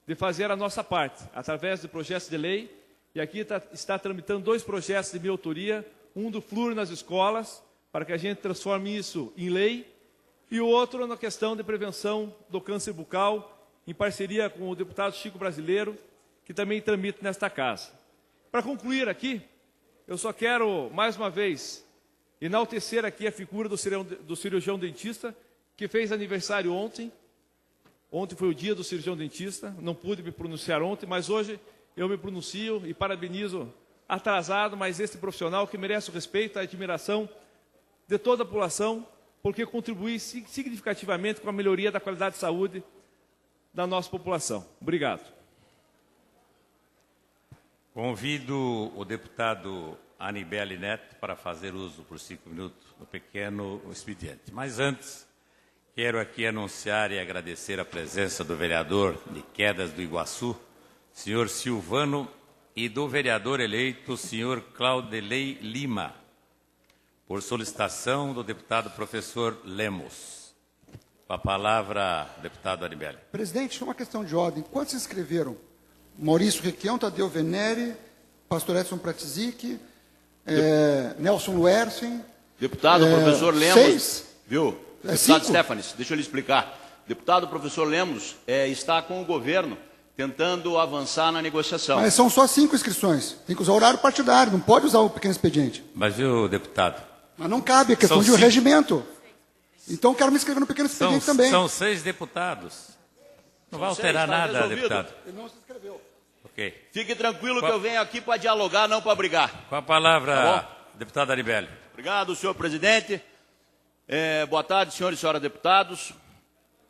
K: de fazer a nossa parte, através de projetos de lei, e aqui está tramitando 2 projetos de minha autoria, um do flúor nas escolas, para que a gente transforme isso em lei, e o outro na questão de prevenção do câncer bucal, em parceria com o deputado Chico Brasileiro, que também tramita nesta casa. Para concluir aqui, eu só quero, mais uma vez, enaltecer aqui a figura do cirurgião dentista, que fez aniversário ontem. Ontem foi o dia do cirurgião dentista, não pude me pronunciar ontem, mas hoje eu me pronuncio e parabenizo, atrasado, mas este profissional que merece o respeito, a admiração de toda a população, porque contribui significativamente com a melhoria da qualidade de saúde da nossa população. Obrigado.
G: Convido o deputado Anibele Neto para fazer uso por 5 minutos do pequeno expediente. Mas antes, quero aqui anunciar e agradecer a presença do vereador de Quedas do Iguaçu, senhor Silvano, e do vereador eleito, senhor Claudelei Lima, por solicitação do deputado professor Lemos. Com a palavra, deputado Anibele.
L: Presidente, uma questão de ordem. Quantos se inscreveram? Maurício Requião, Tadeu Venere, pastor Edson Pratzic, Nelson Luersen.
M: Deputado professor Lemos,
L: 6?
M: Viu? Deputado Stefanes, deixa eu lhe explicar. Deputado professor Lemos está com o governo tentando avançar na negociação.
L: Mas são só 5 inscrições. Tem que usar o horário partidário, não pode usar o pequeno expediente.
G: Mas, viu, deputado?
L: Mas não cabe, é questão de regimento. Então, quero me inscrever no pequeno expediente também.
G: São 6 deputados. Não vai alterar nada, deputado.
L: Ele não se inscreveu.
G: Ok.
M: Fique tranquilo que eu venho aqui para dialogar, não para brigar.
G: Com a palavra, deputado Anibele.
M: Obrigado, senhor presidente. Boa tarde, senhores e senhoras deputados,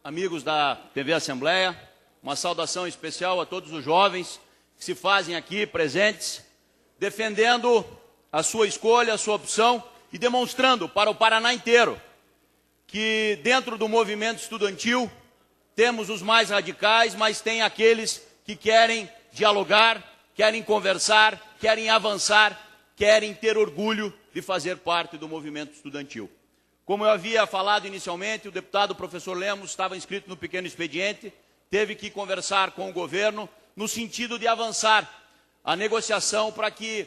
M: amigos da TV Assembleia. Uma saudação especial a todos os jovens que se fazem aqui presentes, defendendo a sua escolha, a sua opção e demonstrando para o Paraná inteiro que dentro do movimento estudantil temos os mais radicais, mas tem aqueles que querem dialogar, querem conversar, querem avançar, querem ter orgulho de fazer parte do movimento estudantil. Como eu havia falado inicialmente, o deputado professor Lemos estava inscrito no pequeno expediente, teve que conversar com o governo no sentido de avançar a negociação para que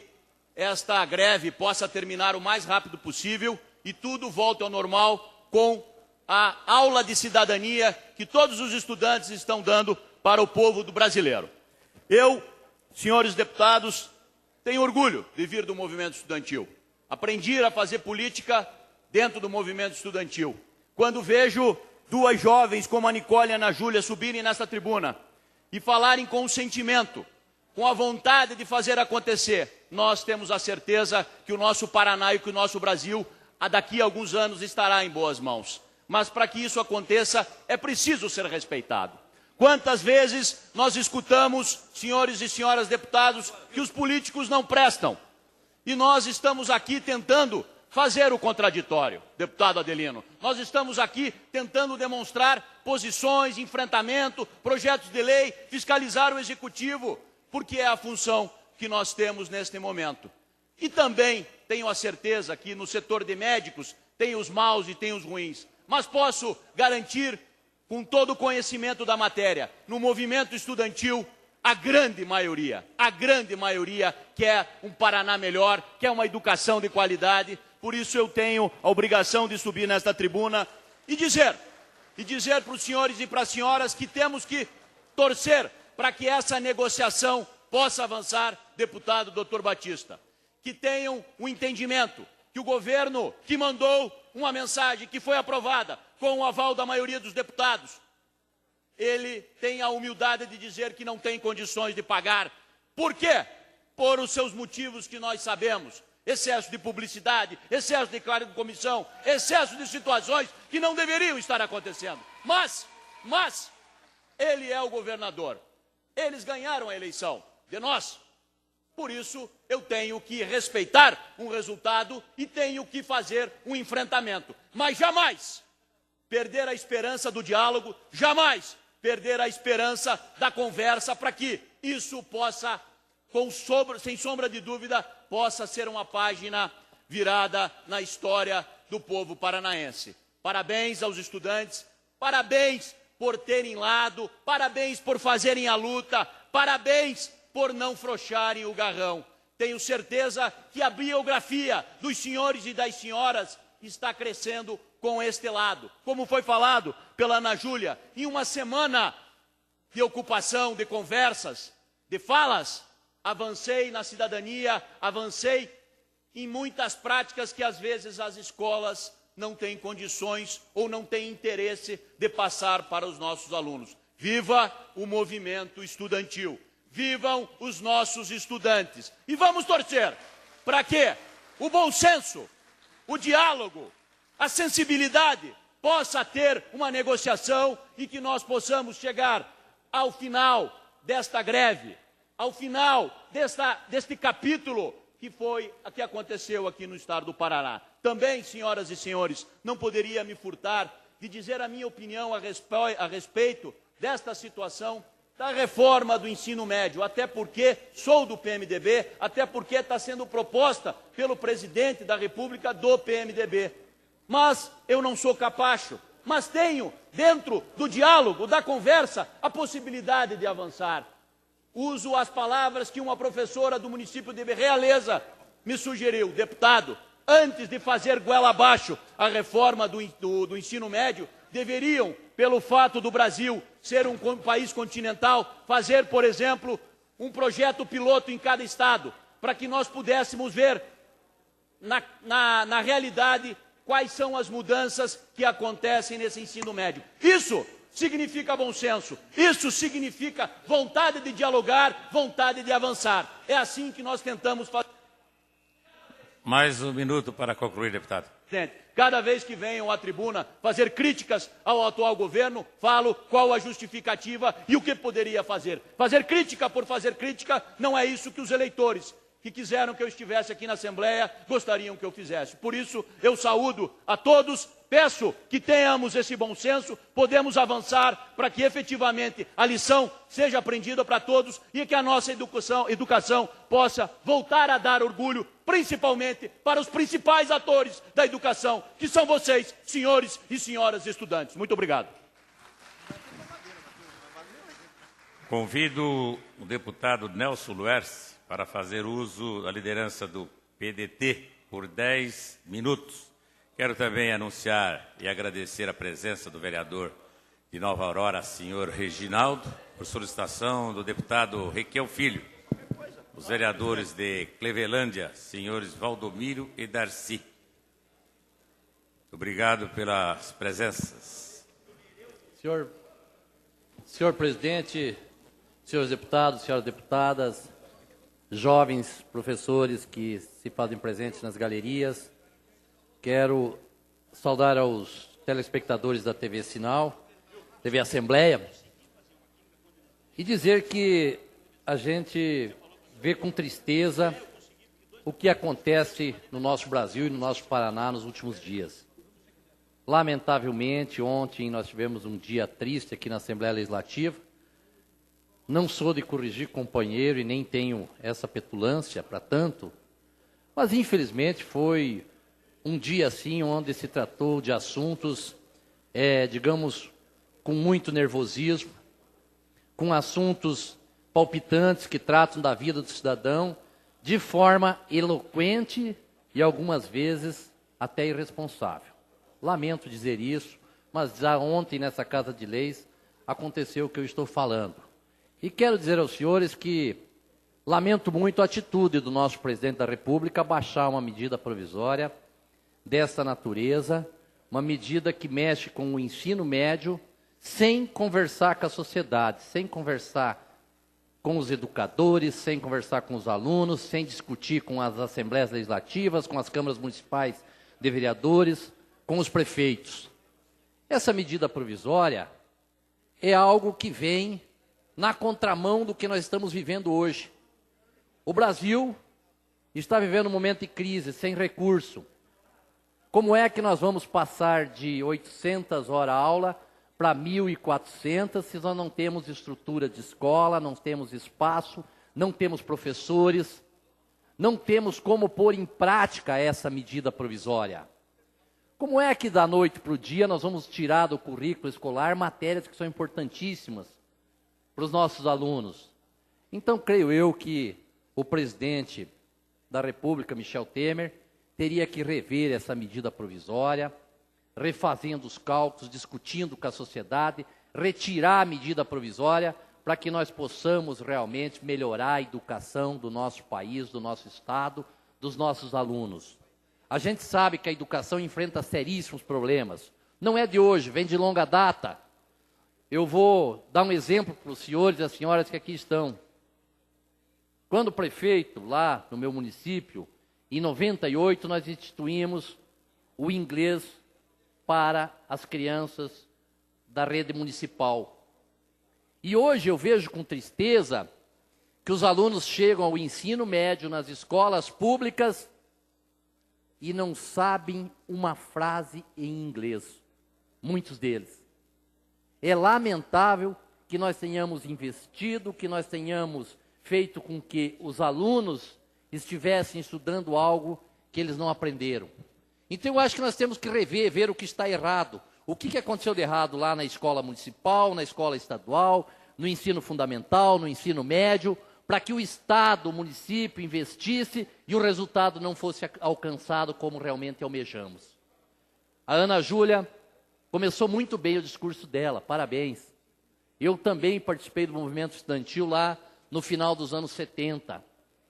M: esta greve possa terminar o mais rápido possível e tudo volte ao normal com a aula de cidadania que todos os estudantes estão dando para o povo brasileiro. Eu, senhores deputados, tenho orgulho de vir do movimento estudantil. Aprendi a fazer política dentro do movimento estudantil. Quando vejo 2 jovens como a Nicole e a Ana Júlia subirem nessa tribuna e falarem com o sentimento, com a vontade de fazer acontecer, nós temos a certeza que o nosso Paraná e que o nosso Brasil, daqui a alguns anos, estará em boas mãos. Mas para que isso aconteça, é preciso ser respeitado. Quantas vezes nós escutamos, senhores e senhoras deputados, que os políticos não prestam? E nós estamos aqui tentando fazer o contraditório, deputado Adelino. Nós estamos aqui tentando demonstrar posições, enfrentamento, projetos de lei, fiscalizar o executivo, porque é a função que nós temos neste momento. E também tenho a certeza que no setor de médicos tem os maus e tem os ruins. Mas posso garantir, com todo o conhecimento da matéria, no movimento estudantil, a grande maioria quer um Paraná melhor, quer uma educação de qualidade. Por isso eu tenho a obrigação de subir nesta tribuna e dizer para os senhores e para as senhoras que temos que torcer para que essa negociação possa avançar, deputado Dr. Batista. Que tenham um entendimento que o governo que mandou uma mensagem que foi aprovada com o aval da maioria dos deputados, ele tem a humildade de dizer que não tem condições de pagar. Por quê? Por os seus motivos que nós sabemos. Excesso de publicidade, excesso de comissão, excesso de situações que não deveriam estar acontecendo. Mas ele é o governador. Eles ganharam a eleição de nós. Por isso, eu tenho que respeitar um resultado e tenho que fazer um enfrentamento. Mas jamais perder a esperança do diálogo, jamais perder a esperança da conversa para que isso possa, sem sombra de dúvida, possa ser uma página virada na história do povo paranaense. Parabéns aos estudantes, parabéns por terem lado, parabéns por fazerem a luta, parabéns por não frouxarem o garrão. Tenho certeza que a biografia dos senhores e das senhoras está crescendo com este lado. Como foi falado pela Ana Júlia, em uma semana de ocupação, de conversas, de falas, avancei na cidadania, avancei em muitas práticas que às vezes as escolas não têm condições ou não têm interesse de passar para os nossos alunos. Viva o movimento estudantil! Vivam os nossos estudantes! E vamos torcer para que o bom senso, o diálogo, a sensibilidade possa ter uma negociação e que nós possamos chegar ao final desta greve, ao final deste capítulo que aconteceu aqui no estado do Paraná. Também, senhoras e senhores, não poderia me furtar de dizer a minha opinião a respeito desta situação da reforma do ensino médio, até porque sou do PMDB, até porque está sendo proposta pelo presidente da República do PMDB. Mas eu não sou capacho, mas tenho, dentro do diálogo, da conversa, a possibilidade de avançar. Uso as palavras que uma professora do município de Realeza me sugeriu: deputado, antes de fazer goela abaixo a reforma do ensino médio, deveriam, pelo fato do Brasil ser um país continental, fazer, por exemplo, um projeto piloto em cada estado, para que nós pudéssemos ver na realidade quais são as mudanças que acontecem nesse ensino médio. Isso significa bom senso, isso significa vontade de dialogar, vontade de avançar. É assim que nós tentamos fazer.
G: Mais um minuto para concluir, deputado.
M: Cada vez que venham à tribuna fazer críticas ao atual governo, falo qual a justificativa e o que poderia fazer. Fazer crítica por fazer crítica não é isso que os eleitores que quiseram que eu estivesse aqui na Assembleia gostariam que eu fizesse. Por isso, eu saúdo a todos, peço que tenhamos esse bom senso, podemos avançar para que efetivamente a lição seja aprendida para todos e que a nossa educação possa voltar a dar orgulho, principalmente para os principais atores da educação, que são vocês, senhores e senhoras estudantes. Muito obrigado.
G: Convido o deputado Nelson Luerce para fazer uso da liderança do PDT por 10 minutos. Quero também anunciar e agradecer a presença do vereador de Nova Aurora, senhor Reginaldo, por solicitação do deputado Requião Filho. Os vereadores de Clevelândia, senhores Valdomiro e Darcy. Obrigado pelas presenças.
J: Senhor presidente, senhores deputados, senhoras deputadas, jovens professores que se fazem presentes nas galerias, quero saudar aos telespectadores da TV Sinal, TV Assembleia, e dizer que a gente vê com tristeza o que acontece no nosso Brasil e no nosso Paraná nos últimos dias. Lamentavelmente, ontem nós tivemos um dia triste aqui na Assembleia Legislativa. Não sou de corrigir companheiro e nem tenho essa petulância para tanto, mas infelizmente foi um dia assim onde se tratou de assuntos, digamos, com muito nervosismo, com assuntos palpitantes que tratam da vida do cidadão de forma eloquente e algumas vezes até irresponsável. Lamento dizer isso, mas já ontem nessa Casa de Leis aconteceu o que eu estou falando. E quero dizer aos senhores que lamento muito a atitude do nosso presidente da República baixar uma medida provisória dessa natureza, uma medida que mexe com o ensino médio sem conversar com a sociedade, sem conversar com os educadores, sem conversar com os alunos, sem discutir com as assembleias legislativas, com as câmaras municipais de vereadores, com os prefeitos. Essa medida provisória é algo que vem na contramão do que nós estamos vivendo hoje. O Brasil está vivendo um momento de crise, sem recurso. Como é que nós vamos passar de 800 horas aula para 1.400 se nós não temos estrutura de escola, não temos espaço, não temos professores, não temos como pôr em prática essa medida provisória? Como é que da noite para o dia nós vamos tirar do currículo escolar matérias que são importantíssimas para os nossos alunos? Então, creio eu que o presidente da República, Michel Temer, teria que rever essa medida provisória, refazendo os cálculos, discutindo com a sociedade, retirar a medida provisória para que nós possamos realmente melhorar a educação do nosso país, do nosso estado, dos nossos alunos. A gente sabe que a educação enfrenta seríssimos problemas. Não é de hoje, vem de longa data. Eu vou dar um exemplo para os senhores e as senhoras que aqui estão. Quando prefeito, lá no meu município, em 98, nós instituímos o inglês para as crianças da rede municipal. E hoje eu vejo com tristeza que os alunos chegam ao ensino médio nas escolas públicas e não sabem uma frase em inglês. Muitos deles. É lamentável que nós tenhamos investido, que nós tenhamos feito com que os alunos estivessem estudando algo que eles não aprenderam. Então eu acho que nós temos que rever, ver o que está errado. O que aconteceu de errado lá na escola municipal, na escola estadual, no ensino fundamental, no ensino médio, para que o Estado, o município investisse e o resultado não fosse alcançado como realmente almejamos. A Ana Júlia começou muito bem o discurso dela, parabéns. Eu também participei do movimento estudantil lá no final dos anos 70.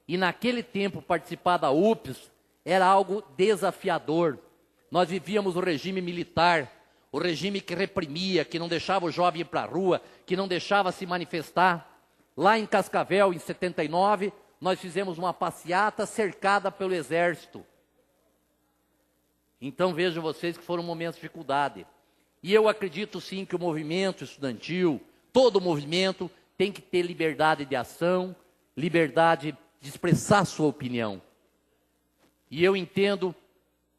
J: E naquele tempo participar da UPS era algo desafiador. Nós vivíamos o regime militar, o regime que reprimia, que não deixava o jovem ir para a rua, que não deixava se manifestar. Lá em Cascavel, em 79, nós fizemos uma passeata cercada pelo exército. Então vejam vocês que foram momentos de dificuldade. E eu acredito sim que o movimento estudantil, todo o movimento, tem que ter liberdade de ação, liberdade de expressar sua opinião. E eu entendo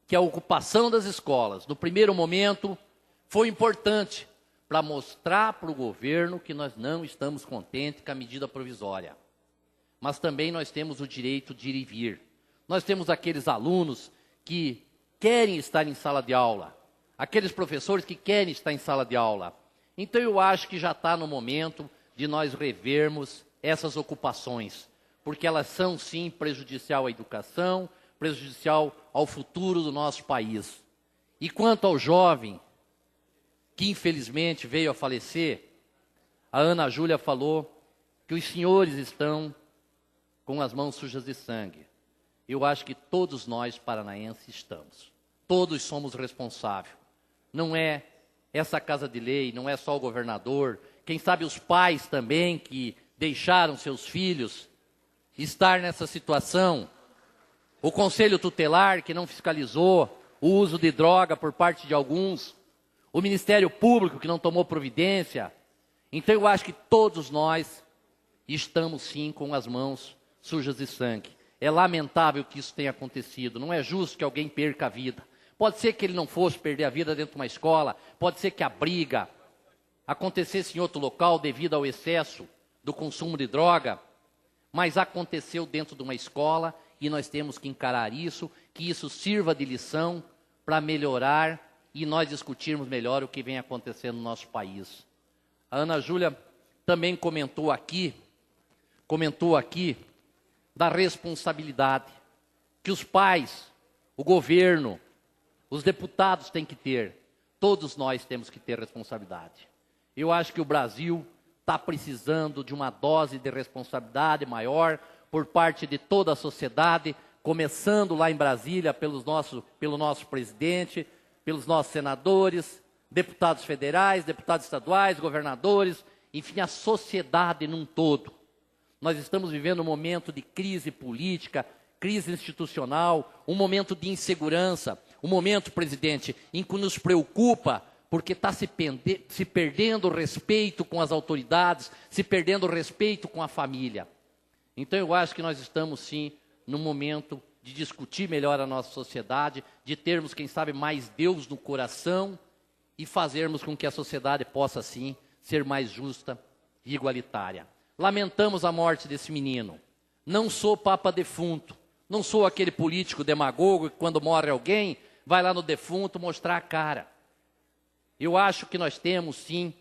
J: que a ocupação das escolas, no primeiro momento, foi importante para mostrar para o governo que nós não estamos contentes com a medida provisória. Mas também nós temos o direito de ir e vir. Nós temos aqueles alunos que querem estar em sala de aula, aqueles professores que querem estar em sala de aula. Então eu acho que já está no momento de nós revermos essas ocupações, porque elas são sim prejudicial à educação, prejudicial ao futuro do nosso país. E quanto ao jovem, que infelizmente veio a falecer, a Ana Júlia falou que os senhores estão com as mãos sujas de sangue. Eu acho que todos nós paranaenses estamos. Todos somos responsáveis. Não é essa Casa de Lei, não é só o governador, quem sabe os pais também que deixaram seus filhos estar nessa situação. O Conselho Tutelar que não fiscalizou o uso de droga por parte de alguns. O Ministério Público que não tomou providência. Então eu acho que todos nós estamos sim com as mãos sujas de sangue. É lamentável que isso tenha acontecido. Não é justo que alguém perca a vida. Pode ser que ele não fosse perder a vida dentro de uma escola. Pode ser que a briga acontecesse em outro local devido ao excesso do consumo de droga. Mas aconteceu dentro de uma escola e nós temos que encarar isso, que isso sirva de lição para melhorar e nós discutirmos melhor o que vem acontecendo no nosso país. A Ana Júlia também comentou aqui comentou aqui da responsabilidade que os pais, o governo, os deputados têm que ter. Todos nós temos que ter responsabilidade. Eu acho que o Brasil está precisando de uma dose de responsabilidade maior por parte de toda a sociedade, começando lá em Brasília pelo nosso presidente, pelos nossos senadores, deputados federais, deputados estaduais, governadores, enfim, a sociedade num todo. Nós estamos vivendo um momento de crise política, crise institucional, um momento de insegurança, um momento, presidente, em que nos preocupa porque está se perdendo o respeito com as autoridades, se perdendo o respeito com a família. Então eu acho que nós estamos sim num momento de discutir melhor a nossa sociedade, de termos, quem sabe, mais Deus no coração e fazermos com que a sociedade possa sim ser mais justa e igualitária. Lamentamos a morte desse menino. Não sou papa defunto, não sou aquele político demagogo que quando morre alguém vai lá no defunto mostrar a cara. Eu acho que nós temos sim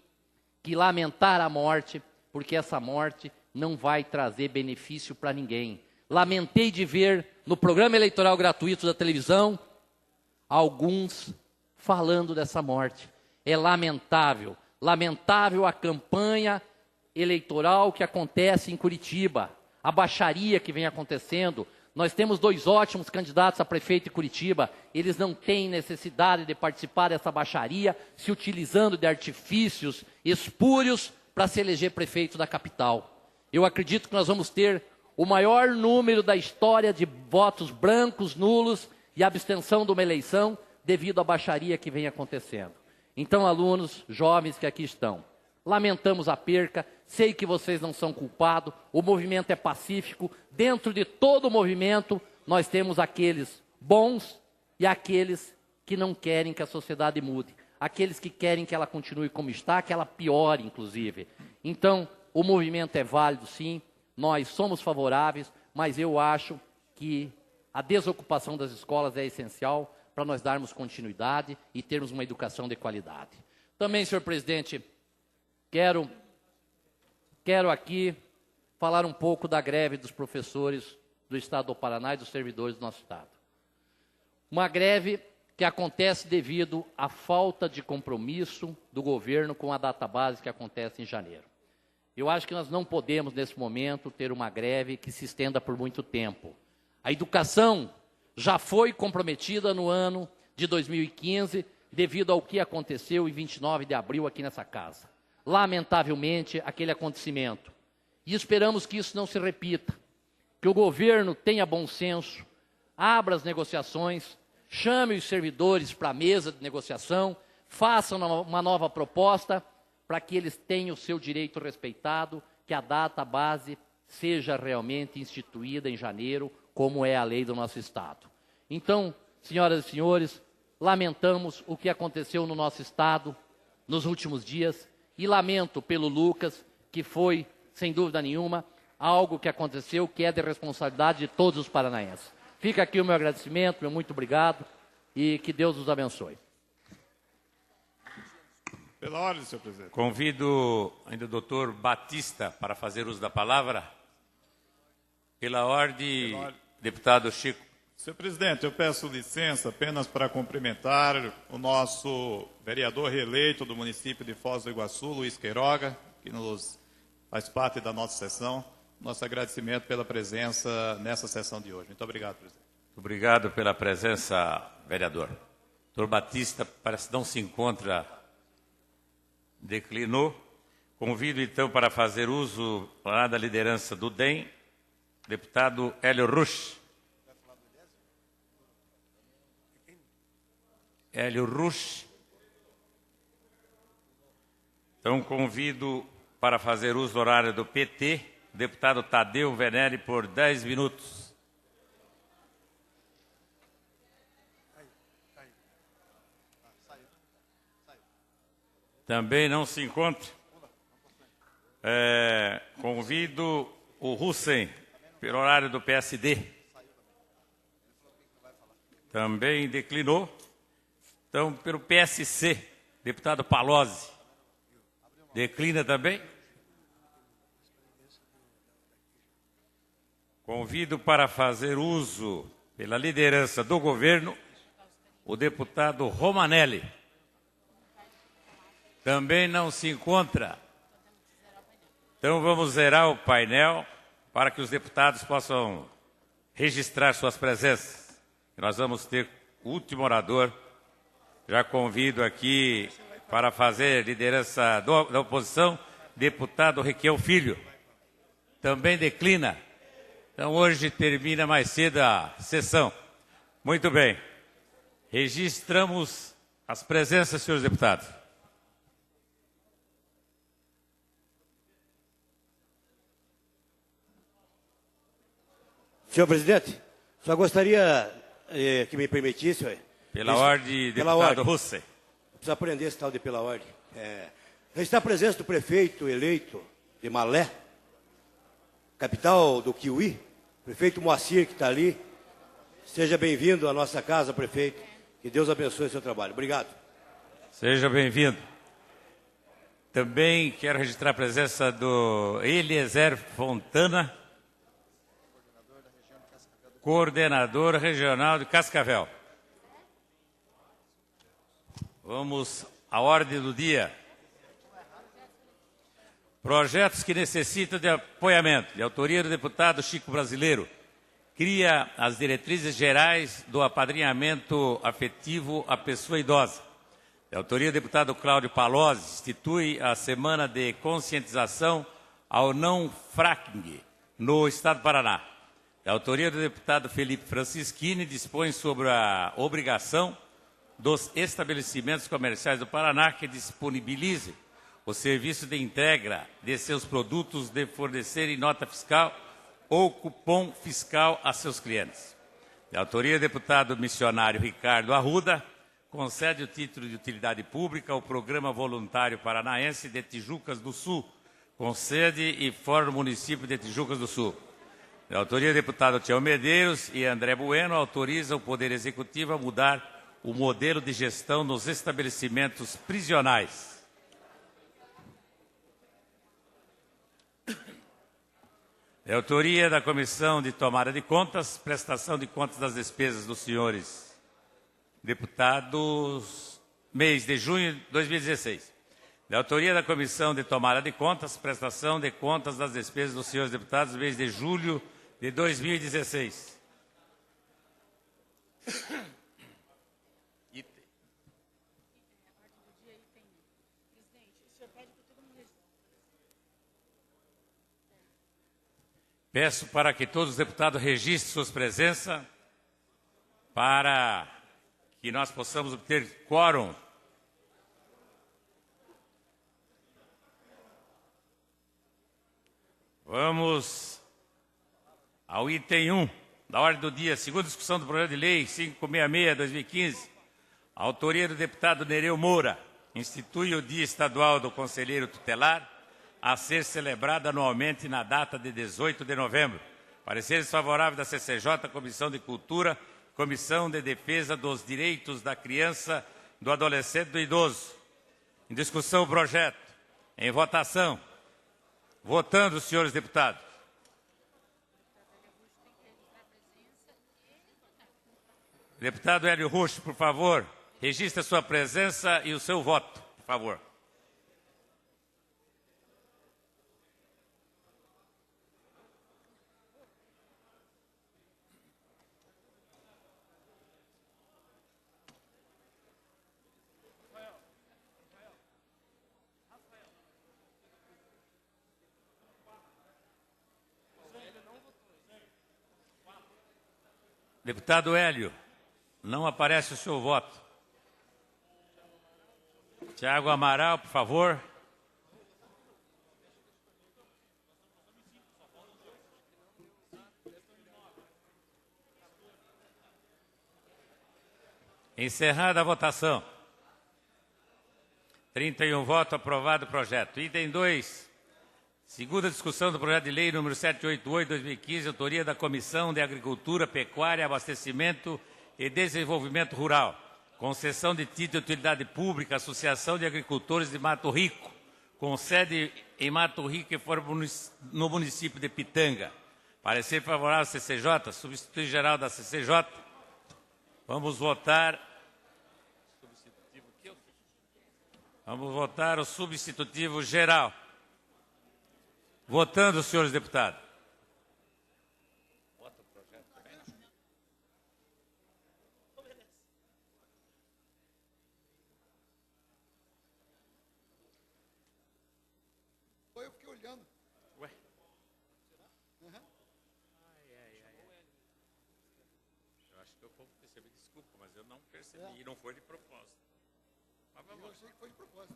J: que lamentar a morte, porque essa morte não vai trazer benefício para ninguém. Lamentei de ver no programa eleitoral gratuito da televisão alguns falando dessa morte. É lamentável, lamentável a campanha eleitoral que acontece em Curitiba, a baixaria que vem acontecendo. Nós temos 2 ótimos candidatos a prefeito em Curitiba, eles não têm necessidade de participar dessa baixaria, se utilizando de artifícios espúrios para se eleger prefeito da capital. Eu acredito que nós vamos ter o maior número da história de votos brancos, nulos e abstenção de uma eleição devido à baixaria que vem acontecendo. Então, alunos, jovens que aqui estão, lamentamos a perca, sei que vocês não são culpados, o movimento é pacífico, dentro de todo o movimento nós temos aqueles bons e aqueles que não querem que a sociedade mude, aqueles que querem que ela continue como está, que ela piore inclusive. Então, o movimento é válido sim, nós somos favoráveis, mas eu acho que a desocupação das escolas é essencial para nós darmos continuidade e termos uma educação de qualidade. Também, senhor presidente, quero aqui falar um pouco da greve dos professores do Estado do Paraná e dos servidores do nosso Estado. Uma greve que acontece devido à falta de compromisso do governo com a database que acontece em janeiro. Eu acho que nós não podemos, nesse momento, ter uma greve que se estenda por muito tempo. A educação já foi comprometida no ano de 2015, devido ao que aconteceu em 29 de abril aqui nessa casa. Lamentavelmente, aquele acontecimento. E esperamos que isso não se repita, que o governo tenha bom senso, abra as negociações, chame os servidores para a mesa de negociação, faça uma nova proposta para que eles tenham o seu direito respeitado, que a data base seja realmente instituída em janeiro, como é a lei do nosso Estado. Então, senhoras e senhores, lamentamos o que aconteceu no nosso Estado nos últimos dias e lamento pelo Lucas, que foi, sem dúvida nenhuma, algo que aconteceu que é de responsabilidade de todos os paranaenses. Fica aqui o meu agradecimento, meu muito obrigado e que Deus os abençoe.
N: Pela ordem, senhor presidente.
G: Convido ainda o doutor Batista para fazer uso da palavra. Pela ordem, deputado Chico.
N: Senhor presidente, eu peço licença apenas para cumprimentar o nosso vereador reeleito do município de Foz do Iguaçu, Luiz Queiroga, que faz parte da nossa sessão. Nosso agradecimento pela presença nessa sessão de hoje. Muito obrigado, presidente.
G: Obrigado pela presença, vereador. Doutor Batista parece que não se encontra, declinou. Convido, então, para fazer uso lá da liderança do DEM, deputado Hélio Rusch. Hélio Rusch. Então, convido para fazer uso do horário do PT, deputado Tadeu Venere, por 10 minutos. Também não se encontra. Convido o Hussein, pelo horário do PSD. Também declinou. Então, pelo PSC, deputado Palozzi. Declina também. Convido para fazer uso, pela liderança do governo, o deputado Romanelli. Também não se encontra. Então vamos zerar o painel para que os deputados possam registrar suas presenças. Nós vamos ter o último orador. Já convido aqui para fazer liderança da oposição, deputado Requião Filho. Também declina. Então hoje termina mais cedo a sessão. Muito bem. Registramos as presenças, senhores deputados.
O: Senhor presidente, só gostaria que me permitisse...
G: Pela ordem, deputado Russell.
O: Precisa aprender esse tal de pela ordem. Registrar a presença do prefeito eleito de Malé, capital do Kiuí, prefeito Moacir, que está ali. Seja bem-vindo à nossa casa, prefeito. Que Deus abençoe o seu trabalho. Obrigado.
G: Seja bem-vindo. Também quero registrar a presença do Eliezer Fontana, coordenador regional de Cascavel. Vamos à ordem do dia. Projetos que necessitam de apoiamento, de autoria do deputado Chico Brasileiro. Cria as diretrizes gerais do apadrinhamento afetivo à pessoa idosa. De autoria do deputado Cláudio Palozzi, institui a semana de conscientização ao não fracking no estado do Paraná. De autoria do deputado Felipe Francischini, dispõe sobre a obrigação dos estabelecimentos comerciais do Paraná que disponibilizem o serviço de entrega de seus produtos de fornecerem nota fiscal ou cupom fiscal a seus clientes. De autoria do deputado missionário Ricardo Arruda, concede o título de utilidade pública ao Programa Voluntário Paranaense de Tijucas do Sul, com sede e fora do município de Tijucas do Sul. De autoria do deputado Tião Medeiros e André Bueno, autoriza o Poder Executivo a mudar o modelo de gestão nos estabelecimentos prisionais. De autoria da Comissão de Tomada de Contas, prestação de contas das despesas dos senhores deputados, mês de junho de 2016. De autoria da Comissão de Tomada de Contas, prestação de contas das despesas dos senhores deputados, mês de julho de 2016. Peço para que todos os deputados registrem suas presenças para que nós possamos obter quórum. Vamos ao item 1 da ordem do dia, segunda discussão do projeto de lei 566/2015, autoria do deputado Nereu Moura, institui o Dia Estadual do Conselheiro Tutelar, a ser celebrado anualmente na data de 18 de novembro. Pareceres favoráveis da CCJ, Comissão de Cultura, Comissão de Defesa dos Direitos da Criança, do Adolescente e do Idoso. Em discussão o projeto. Em votação. Votando, os senhores deputados. Deputado Hélio Rusch, por favor, registre a sua presença e o seu voto, por favor. Deputado Hélio, não aparece o seu voto. Tiago Amaral, por favor. Encerrada a votação. 31 votos, aprovado o projeto. Item 2. Segunda discussão do projeto de lei número 788/2015, autoria da Comissão de Agricultura, Pecuária, Abastecimento e Desenvolvimento Rural. Concessão de título de utilidade pública, Associação de Agricultores de Mato Rico, com sede em Mato Rico e fora no município de Pitanga. Parecer favorável CCJ, substituto geral da CCJ. Vamos votar. Vamos votar o substitutivo geral. Votando, senhores deputados.
L: Eu fiquei olhando.
G: Ué?
L: Uhum.
G: Eu acho que o povo percebeu. Desculpa, mas eu não percebi. E não foi de propósito. Mas vamos.
L: Eu achei que foi de propósito.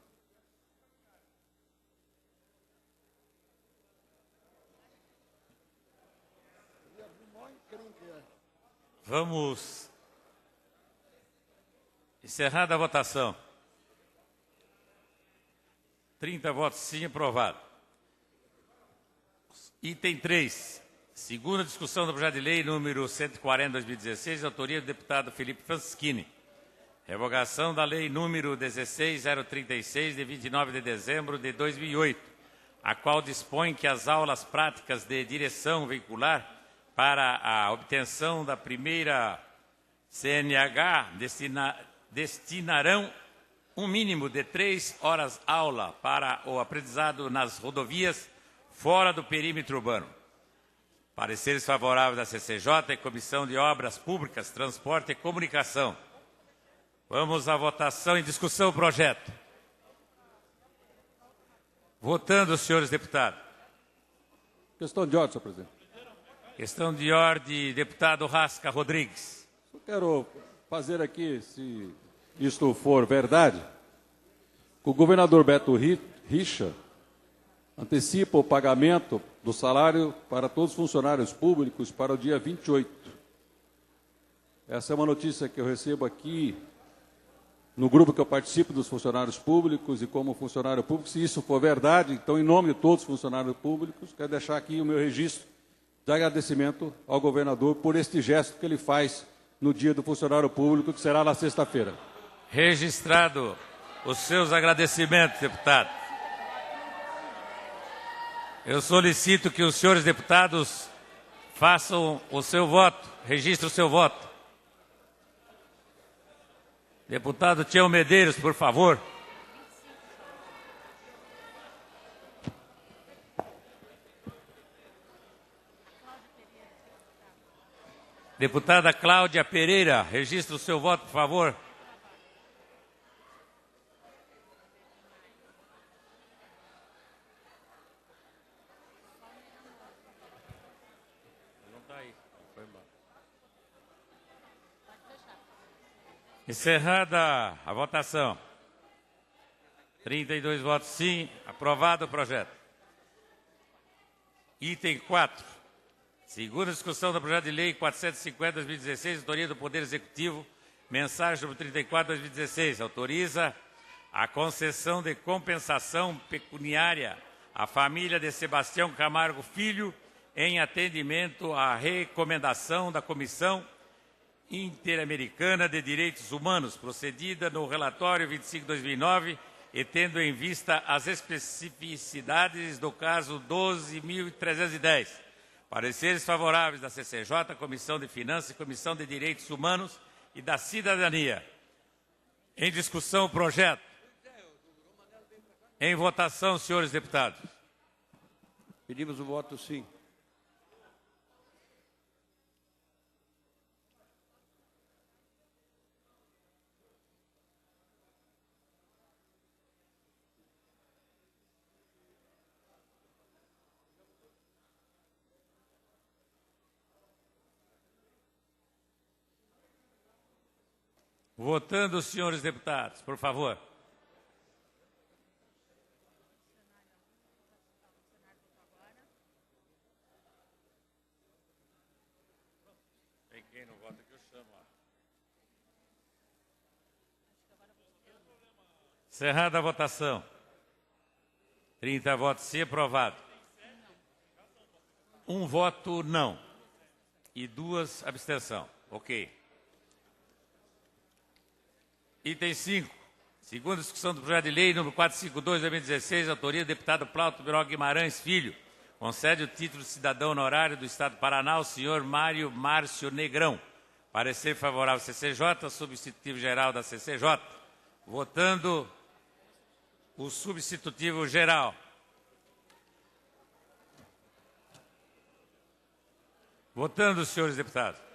G: Vamos encerrada a votação. 30 votos sim, aprovado. Item 3. Segunda discussão do projeto de lei número 140/2016, autoria do deputado Felipe Francischini. Revogação da lei número 16036, de 29 de dezembro de 2008, a qual dispõe que as aulas práticas de direção veicular para a obtenção da primeira CNH destinarão um mínimo de 3 horas aula para o aprendizado nas rodovias fora do perímetro urbano. Pareceres favoráveis da CCJ e Comissão de Obras Públicas, Transporte e Comunicação. Vamos à votação e discussão do projeto. Votando, os senhores deputados.
P: Questão de ordem, senhor presidente.
G: Questão de ordem, deputado Rasca Rodrigues.
P: Eu quero fazer aqui, se isto for verdade, que o governador Beto Richa antecipa o pagamento do salário para todos os funcionários públicos para o dia 28. Essa é uma notícia que eu recebo aqui no grupo que eu participo dos funcionários públicos e como funcionário público. Se isso for verdade, então, em nome de todos os funcionários públicos, quero deixar aqui o meu registro de agradecimento ao governador por este gesto que ele faz no dia do funcionário público, que será na sexta-feira.
G: Registrado os seus agradecimentos, deputado. Eu solicito que os senhores deputados façam o seu voto, registrem o seu voto. Deputado Tião Medeiros, por favor. Deputada Cláudia Pereira, registre o seu voto, por favor. Não está aí, foi embora. Encerrada a votação. 32 votos sim, aprovado o projeto. Item 4. Segunda discussão do projeto de lei 450/2016, autoria do Poder Executivo, mensagem número 34/2016, autoriza a concessão de compensação pecuniária à família de Sebastião Camargo Filho em atendimento à recomendação da Comissão Interamericana de Direitos Humanos, procedida no relatório 25/2009 e tendo em vista as especificidades do caso 12.310. Pareceres favoráveis da CCJ, Comissão de Finanças, Comissão de Direitos Humanos e da Cidadania. Em discussão o projeto. Em votação, senhores deputados.
O: Pedimos o voto sim.
G: Votando, os senhores deputados, por favor. Tem quem não vota que eu chamo lá. Encerrada a votação. 30 votos sim, aprovado. 1 voto não. E 2 abstenção. Ok. Item 5. Segunda discussão do projeto de lei número 452/2016, autoria do deputado Plauto Birol Guimarães Filho, Concede o título de cidadão honorário do Estado do Paraná ao senhor Mário Márcio Negrão. Parecer favorável CCJ, substitutivo geral da CCJ. Votando o substitutivo geral. Votando os senhores deputados.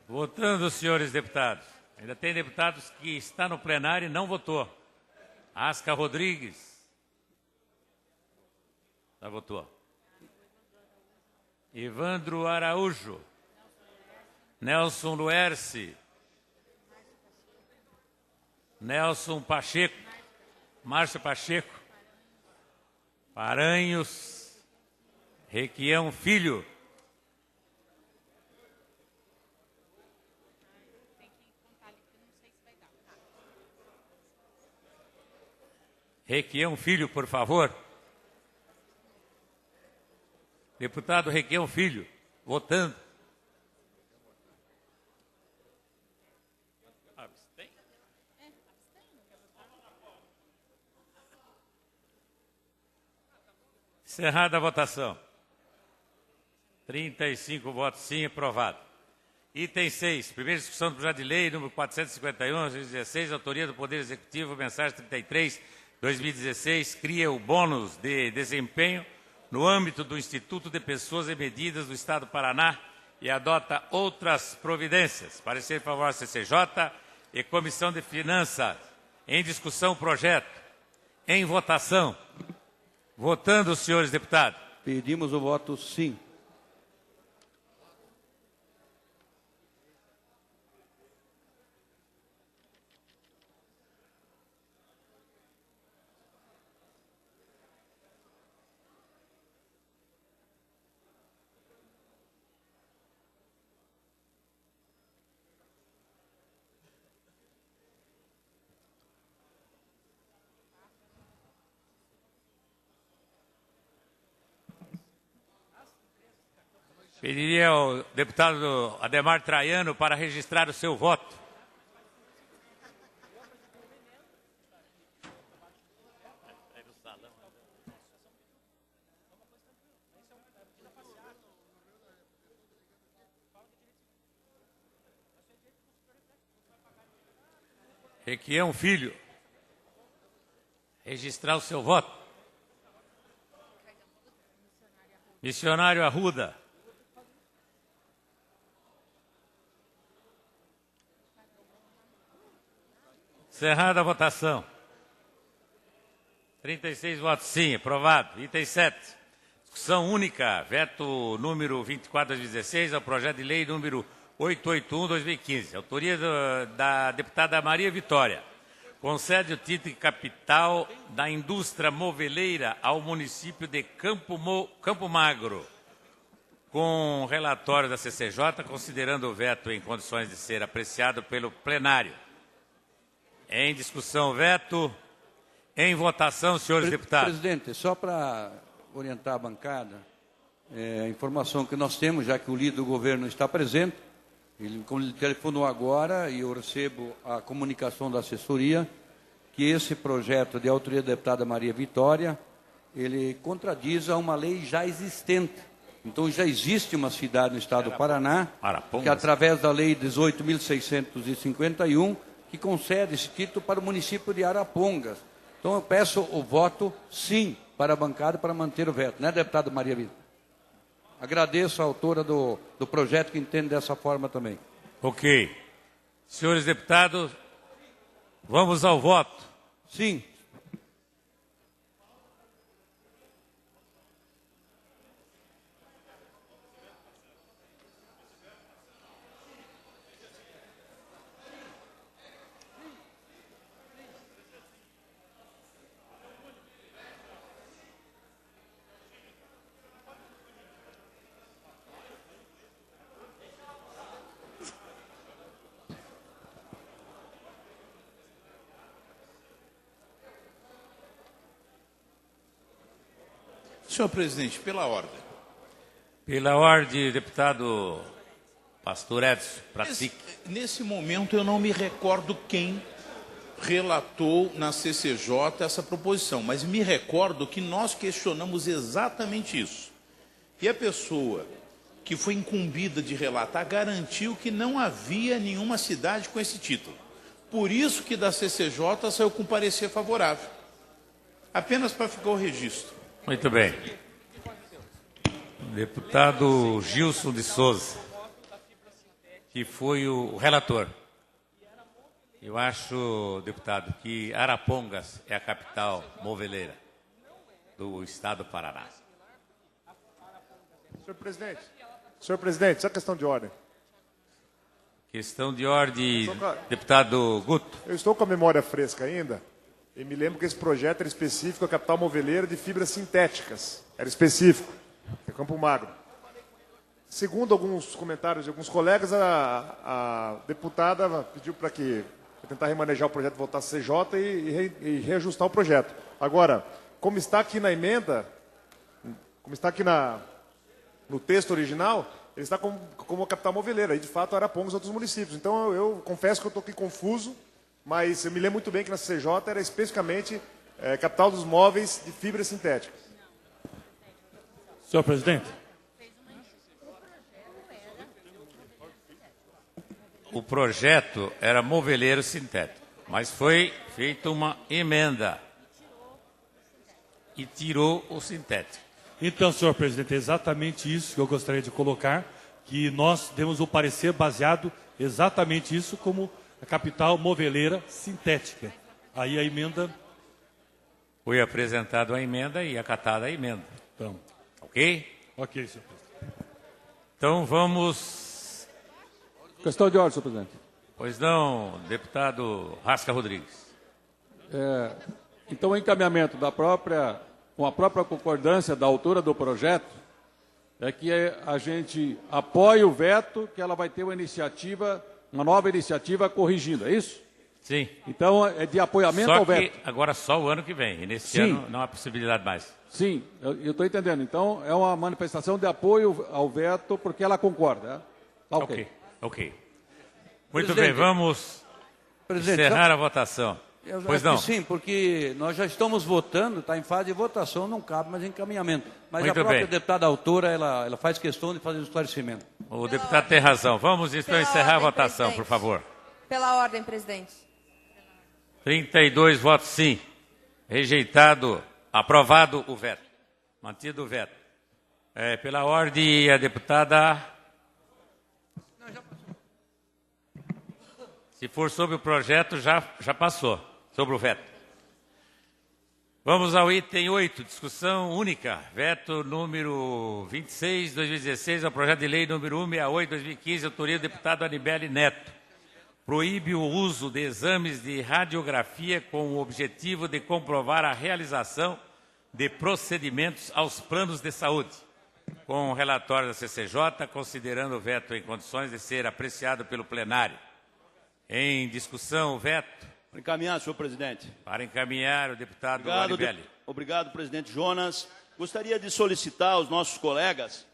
G: Votando os senhores deputados. Ainda tem deputados que está no plenário e não votou. Asca Rodrigues. Já votou. Evandro Araújo. Nelson Luerce. Nelson Pacheco. Márcio Pacheco. Paranhos. Requião Filho. Requião Filho, por favor. Deputado Requião Filho, votando. Abstém? Encerrada a votação. 35 votos sim, aprovado. Item 6, primeira discussão do projeto de lei, número 451, 2016, autoria do Poder Executivo, mensagem 33, 2016, cria o bônus de desempenho no âmbito do Instituto de Pessoas e Medidas do Estado do Paraná e adota outras providências. Parecer favorável à CCJ e Comissão de Finanças. Em discussão o projeto. Em votação. Votando os senhores deputados.
O: Pedimos o voto sim.
G: Pediria ao deputado Ademar Traiano para registrar o seu voto. Requião Filho. Registrar o seu voto. Missionário Arruda. Encerrada a votação. 36 votos sim, aprovado. Item 7. Discussão única, veto número 24/2016 ao projeto de lei número 881/2015. Autoria da deputada Maria Vitória. Concede o título de capital da indústria moveleira ao município de Campo Magro. Com relatório da CCJ, considerando o veto em condições de ser apreciado pelo plenário. Em discussão, veto. Em votação, senhores deputados.
Q: Presidente, só para orientar a bancada, a informação que nós temos, já que o líder do governo está presente, ele telefonou agora e eu recebo a comunicação da assessoria que esse projeto de autoria da deputada Maria Vitória, ele contradiz a uma lei já existente. Então já existe uma cidade no estado do Paraná, que através da lei 18.651, que concede esse título para o município de Arapongas. Então eu peço o voto sim para a bancada para manter o veto, né, deputada Maria Vitória? Agradeço a autora do projeto que entende dessa forma também.
G: Ok. Senhores deputados, vamos ao voto.
Q: Sim.
I: Senhor presidente, pela ordem.
G: Pela ordem, deputado Pastor Edson Pratique.
I: Nesse momento eu não me recordo quem relatou na CCJ essa proposição, mas me recordo que nós questionamos exatamente isso. E a pessoa que foi incumbida de relatar garantiu que não havia nenhuma cidade com esse título. Por isso que da CCJ saiu com parecer favorável. Apenas para ficar o registro.
G: Muito bem. Deputado Gilson de Souza, que foi o relator. Eu acho, deputado, que Arapongas é a capital moveleira do estado do Paraná.
R: Senhor presidente, essa questão de ordem.
G: Questão de ordem, deputado Guto.
R: Eu estou com a memória fresca ainda e me lembro que esse projeto era específico à capital moveleira de fibras sintéticas. Era específico, é Campo Magro. Segundo alguns comentários de alguns colegas, a deputada pediu para tentar remanejar o projeto, voltar a CJ e reajustar o projeto. Agora, como está aqui na emenda, como está aqui no texto original, ele está como a capital moveleira, e de fato Arapongas e outros municípios. Então eu confesso que eu estou aqui confuso, mas eu me lembro muito bem que na CJ era especificamente capital dos móveis de fibras sintéticas.
H: Senhor presidente.
G: O projeto era moveleiro sintético, mas foi feita uma emenda e tirou o sintético.
H: Então, senhor presidente, é exatamente isso que eu gostaria de colocar, que nós demos o parecer baseado exatamente isso como a capital moveleira sintética. Aí a emenda...
G: Foi apresentada a emenda e acatada a emenda.
H: Então.
G: Ok?
H: Ok, senhor presidente.
G: Então vamos...
P: Questão de ordem, senhor presidente.
G: Pois não, deputado Rasca Rodrigues.
P: Então, o encaminhamento com a própria concordância da autora do projeto, é que a gente apoia o veto, que ela vai ter uma nova iniciativa corrigindo, é isso?
G: Sim.
P: Então, é de apoiamento ao veto.
G: Agora só o ano que vem, e nesse ano não há possibilidade mais.
P: Sim, eu estou entendendo. Então, é uma manifestação de apoio ao veto, porque ela concorda. Tá ok.
G: Ok. Muito bem, vamos encerrar a votação.
Q: Pois não? Sim, porque nós já estamos votando, está em fase de votação, não cabe mais encaminhamento. Mas
G: Muito
Q: a própria
G: bem.
Q: deputada autora, ela faz questão de fazer um esclarecimento.
G: O deputado tem razão. Vamos então encerrar a
S: ordem,
G: votação,
S: presidente.
G: por favor.
S: Pela ordem, presidente.
G: 32 votos sim. Rejeitado, aprovado o veto. Mantido o veto. Pela ordem, a deputada... Se for sobre o projeto, já passou, sobre o veto. Vamos ao item 8, discussão única. Veto número 26, 2016, ao projeto de lei número 168, 2015, autoria do deputado Anibele Neto. Proíbe o uso de exames de radiografia com o objetivo de comprovar a realização de procedimentos aos planos de saúde. Com o relatório da CCJ, considerando o veto em condições de ser apreciado pelo plenário. Em discussão, o veto.
M: Para encaminhar, senhor presidente.
G: Para encaminhar, o deputado Anibele.
M: Obrigado, presidente Jonas. Gostaria de solicitar aos nossos colegas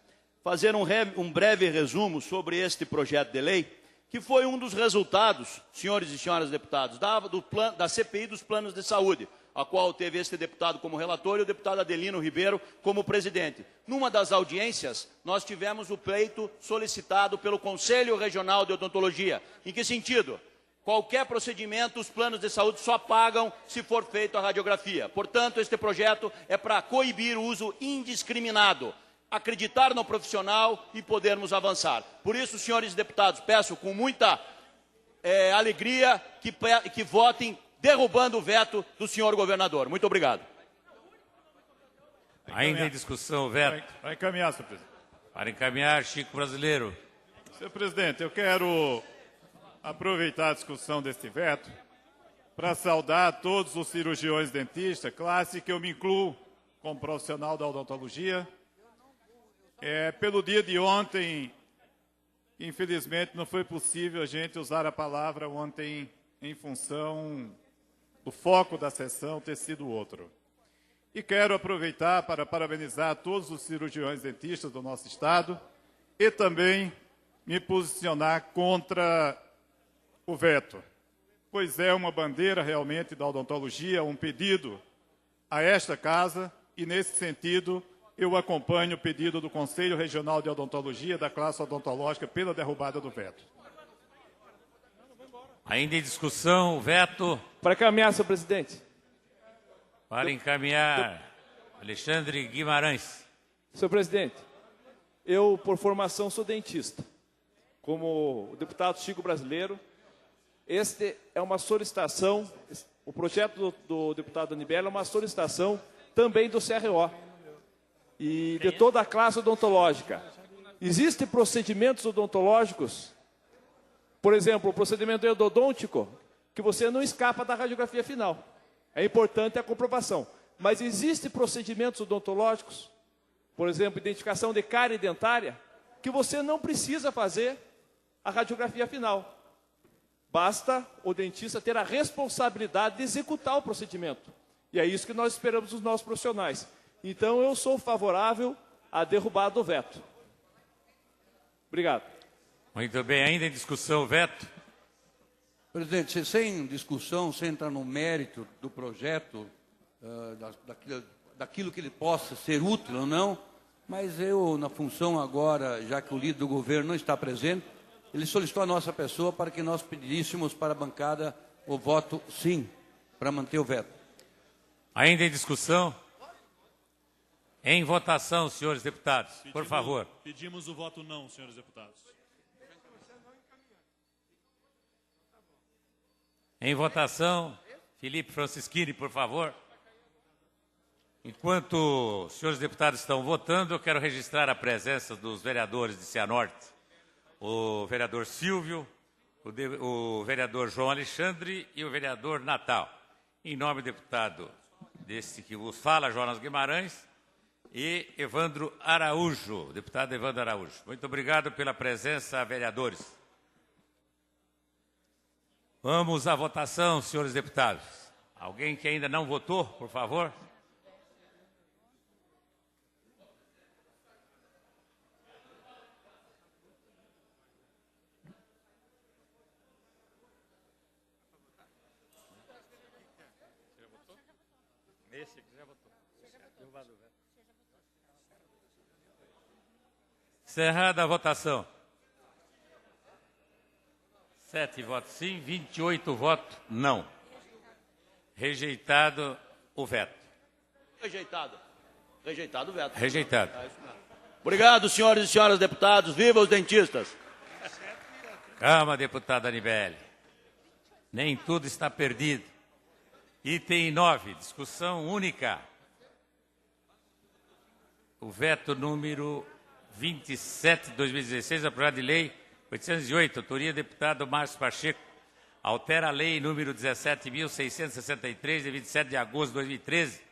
M: fazer um breve resumo sobre este projeto de lei, que foi um dos resultados, senhores e senhoras deputados, da CPI dos planos de saúde, a qual teve este deputado como relator e o deputado Adelino Ribeiro como presidente. Numa das audiências, nós tivemos o pleito solicitado pelo Conselho Regional de Odontologia. Em que sentido? Qualquer procedimento, os planos de saúde só pagam se for feito a radiografia. Portanto, este projeto é para coibir o uso indiscriminado, acreditar no profissional e podermos avançar. Por isso, senhores deputados, peço com muita alegria que votem derrubando o veto do senhor governador. Muito obrigado.
G: Ainda em discussão, o veto.
N: Vai encaminhar, senhor presidente.
G: Para encaminhar, Chico Brasileiro.
N: Senhor presidente, eu quero aproveitar a discussão deste veto para saudar todos os cirurgiões dentistas, classe que eu me incluo como profissional da odontologia. Pelo dia de ontem, infelizmente, não foi possível a gente usar a palavra ontem em função do foco da sessão ter sido outro. E quero aproveitar para parabenizar todos os cirurgiões dentistas do nosso Estado e também me posicionar contra o veto, pois é uma bandeira realmente da odontologia, um pedido a esta Casa, e nesse sentido eu acompanho o pedido do Conselho Regional de Odontologia da classe odontológica pela derrubada do veto.
G: Ainda em discussão, o veto.
K: Para encaminhar, senhor presidente.
G: Para encaminhar, Alexandre Guimarães.
K: Senhor presidente, eu, por formação, sou dentista. Como o deputado Chico Brasileiro, este é uma solicitação, o projeto do deputado Anibele é uma solicitação também do CRO e de toda a classe odontológica. Existem procedimentos odontológicos, por exemplo, o procedimento endodôntico, que você não escapa da radiografia final. É importante a comprovação. Mas existem procedimentos odontológicos, por exemplo, identificação de cárie dentária, que você não precisa fazer a radiografia final. Basta o dentista ter a responsabilidade de executar o procedimento. E é isso que nós esperamos dos nossos profissionais. Então, eu sou favorável à derrubada do veto. Obrigado.
G: Muito bem, ainda em discussão o veto.
Q: Presidente, sem discussão, sem entrar no mérito do projeto, daquilo que ele possa ser útil ou não, mas eu, na função agora, já que o líder do governo não está presente, ele solicitou a nossa pessoa para que nós pedíssemos para a bancada o voto sim, para manter o veto.
G: Ainda em discussão? Em votação, senhores deputados, por favor.
H: Pedimos o voto não, senhores deputados.
G: Em votação, Felipe Francischini, por favor. Enquanto os senhores deputados estão votando, eu quero registrar a presença dos vereadores de Cianorte, o vereador Silvio, o vereador João Alexandre e o vereador Natal. Em nome do deputado deste que vos fala, Jonas Guimarães, e Evandro Araújo, deputado Evandro Araújo. Muito obrigado pela presença, vereadores. Vamos à votação, senhores deputados. Alguém que ainda não votou, por favor? Encerrada a votação. 7 votos sim, 28 votos não. Rejeitado o veto.
M: Rejeitado. Rejeitado o veto.
G: Rejeitado.
M: Obrigado, senhores e senhoras deputados. Viva os dentistas.
G: Calma, deputada Anibele. Nem tudo está perdido. Item 9, discussão única. O veto número 27 de 2016, aprovado de lei 808, autoria do deputado Márcio Pacheco, altera a lei número 17.663, de 27 de agosto de 2013,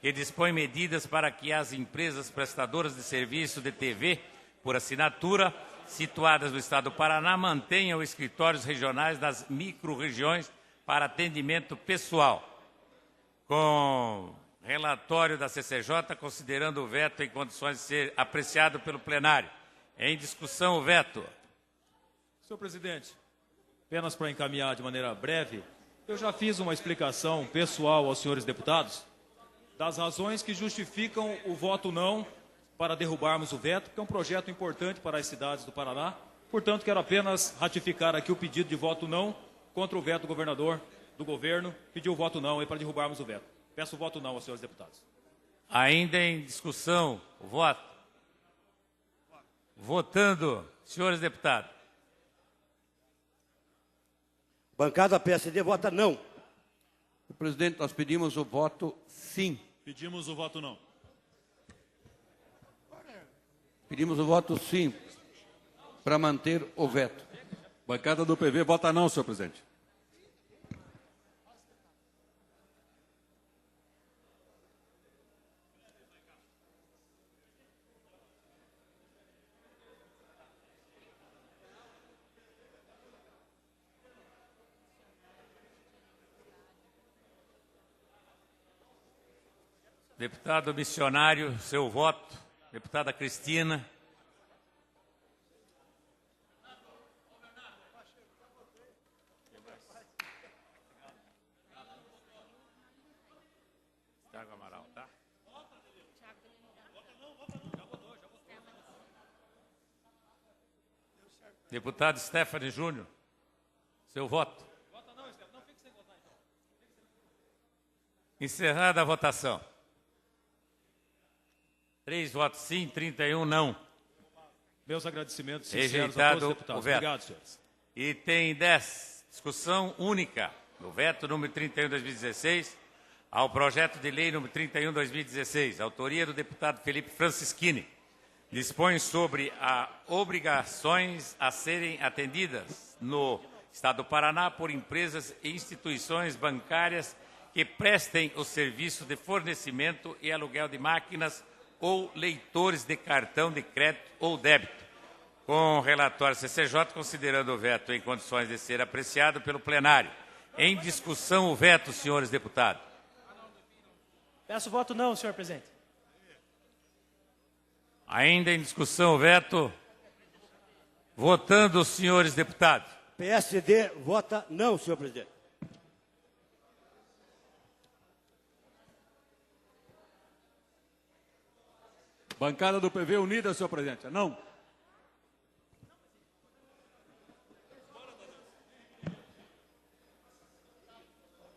G: que dispõe medidas para que as empresas prestadoras de serviço de TV por assinatura, situadas no estado do Paraná, mantenham escritórios regionais nas micro-regiões para atendimento pessoal. Com relatório da CCJ, considerando o veto em condições de ser apreciado pelo plenário. Em discussão, o veto.
T: Senhor presidente, apenas para encaminhar de maneira breve, eu já fiz uma explicação pessoal aos senhores deputados das razões que justificam o voto não para derrubarmos o veto, que é um projeto importante para as cidades do Paraná. Portanto, quero apenas ratificar aqui o pedido de voto não contra o veto do governador, do governo, pediu o voto não aí para derrubarmos o veto. Peço o voto não aos senhores deputados.
G: Ainda em discussão, o voto. Votando, senhores deputados.
O: Bancada PSD vota não.
Q: Senhor presidente, nós pedimos o voto sim.
H: Pedimos o voto não.
Q: Pedimos o voto sim, para manter o veto.
P: Bancada do PV vota não, senhor presidente.
G: Deputado missionário, seu voto. Deputada Cristina. Thiago Amaral, tá? Deputado Stephanie Júnior, seu voto. Encerrada a votação. 3 votos sim, 31 não.
T: Meus agradecimentos sinceros a
G: Rejeitado
T: todos os deputados.
G: o veto.
T: Obrigado, senhores.
G: Item 10, discussão única do veto número 31/2016 ao projeto de lei número 31/2016, autoria do deputado Felipe Francischini. Dispõe sobre as obrigações a serem atendidas no Estado do Paraná por empresas e instituições bancárias que prestem o serviço de fornecimento e aluguel de máquinas ou leitores de cartão de crédito ou débito. Com o relatório CCJ, considerando o veto em condições de ser apreciado pelo plenário. Em discussão o veto, senhores deputados.
U: Peço voto não, senhor presidente.
G: Ainda em discussão o veto. Votando os senhores deputados.
O: PSD vota não, senhor presidente.
P: Bancada do PV unida, senhor presidente. Não.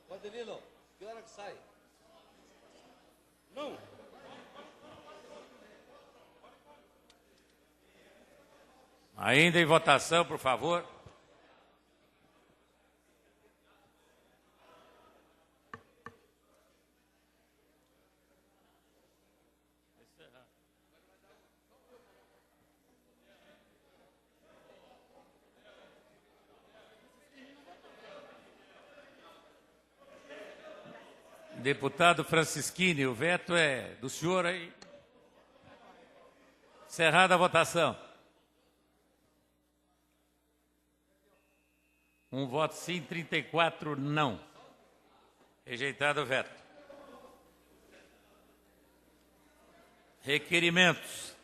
O: Vandelino, que hora que sai? Não.
G: Ainda em votação, por favor. Deputado Francischini, o veto é do senhor aí. Encerrada a votação. 1 voto sim, 34 não. Rejeitado o veto. Requerimentos.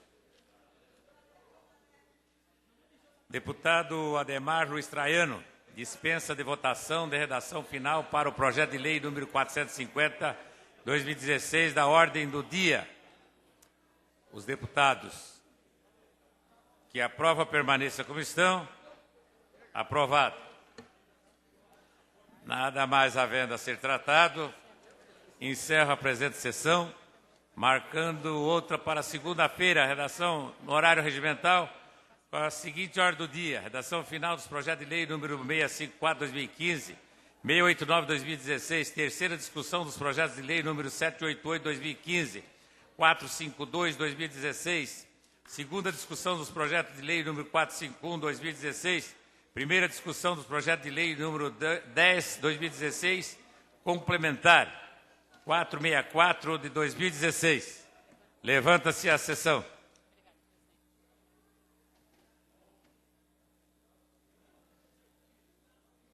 G: Deputado Ademar Luiz Traiano. Dispensa de votação de redação final para o projeto de lei número 450/2016 da ordem do dia. Os deputados que aprovam permaneça como estão. Aprovado. Nada mais havendo a ser tratado, encerro a presente sessão, marcando outra para segunda-feira, redação no horário regimental, com a seguinte ordem do dia: redação final dos projetos de lei número 654/2015, 689/2016, terceira discussão dos projetos de lei número 788/2015, 452/2016, segunda discussão dos projetos de lei número 451/2016, primeira discussão dos projetos de lei número 10/2016, complementar 464 de 2016. Levanta-se a sessão.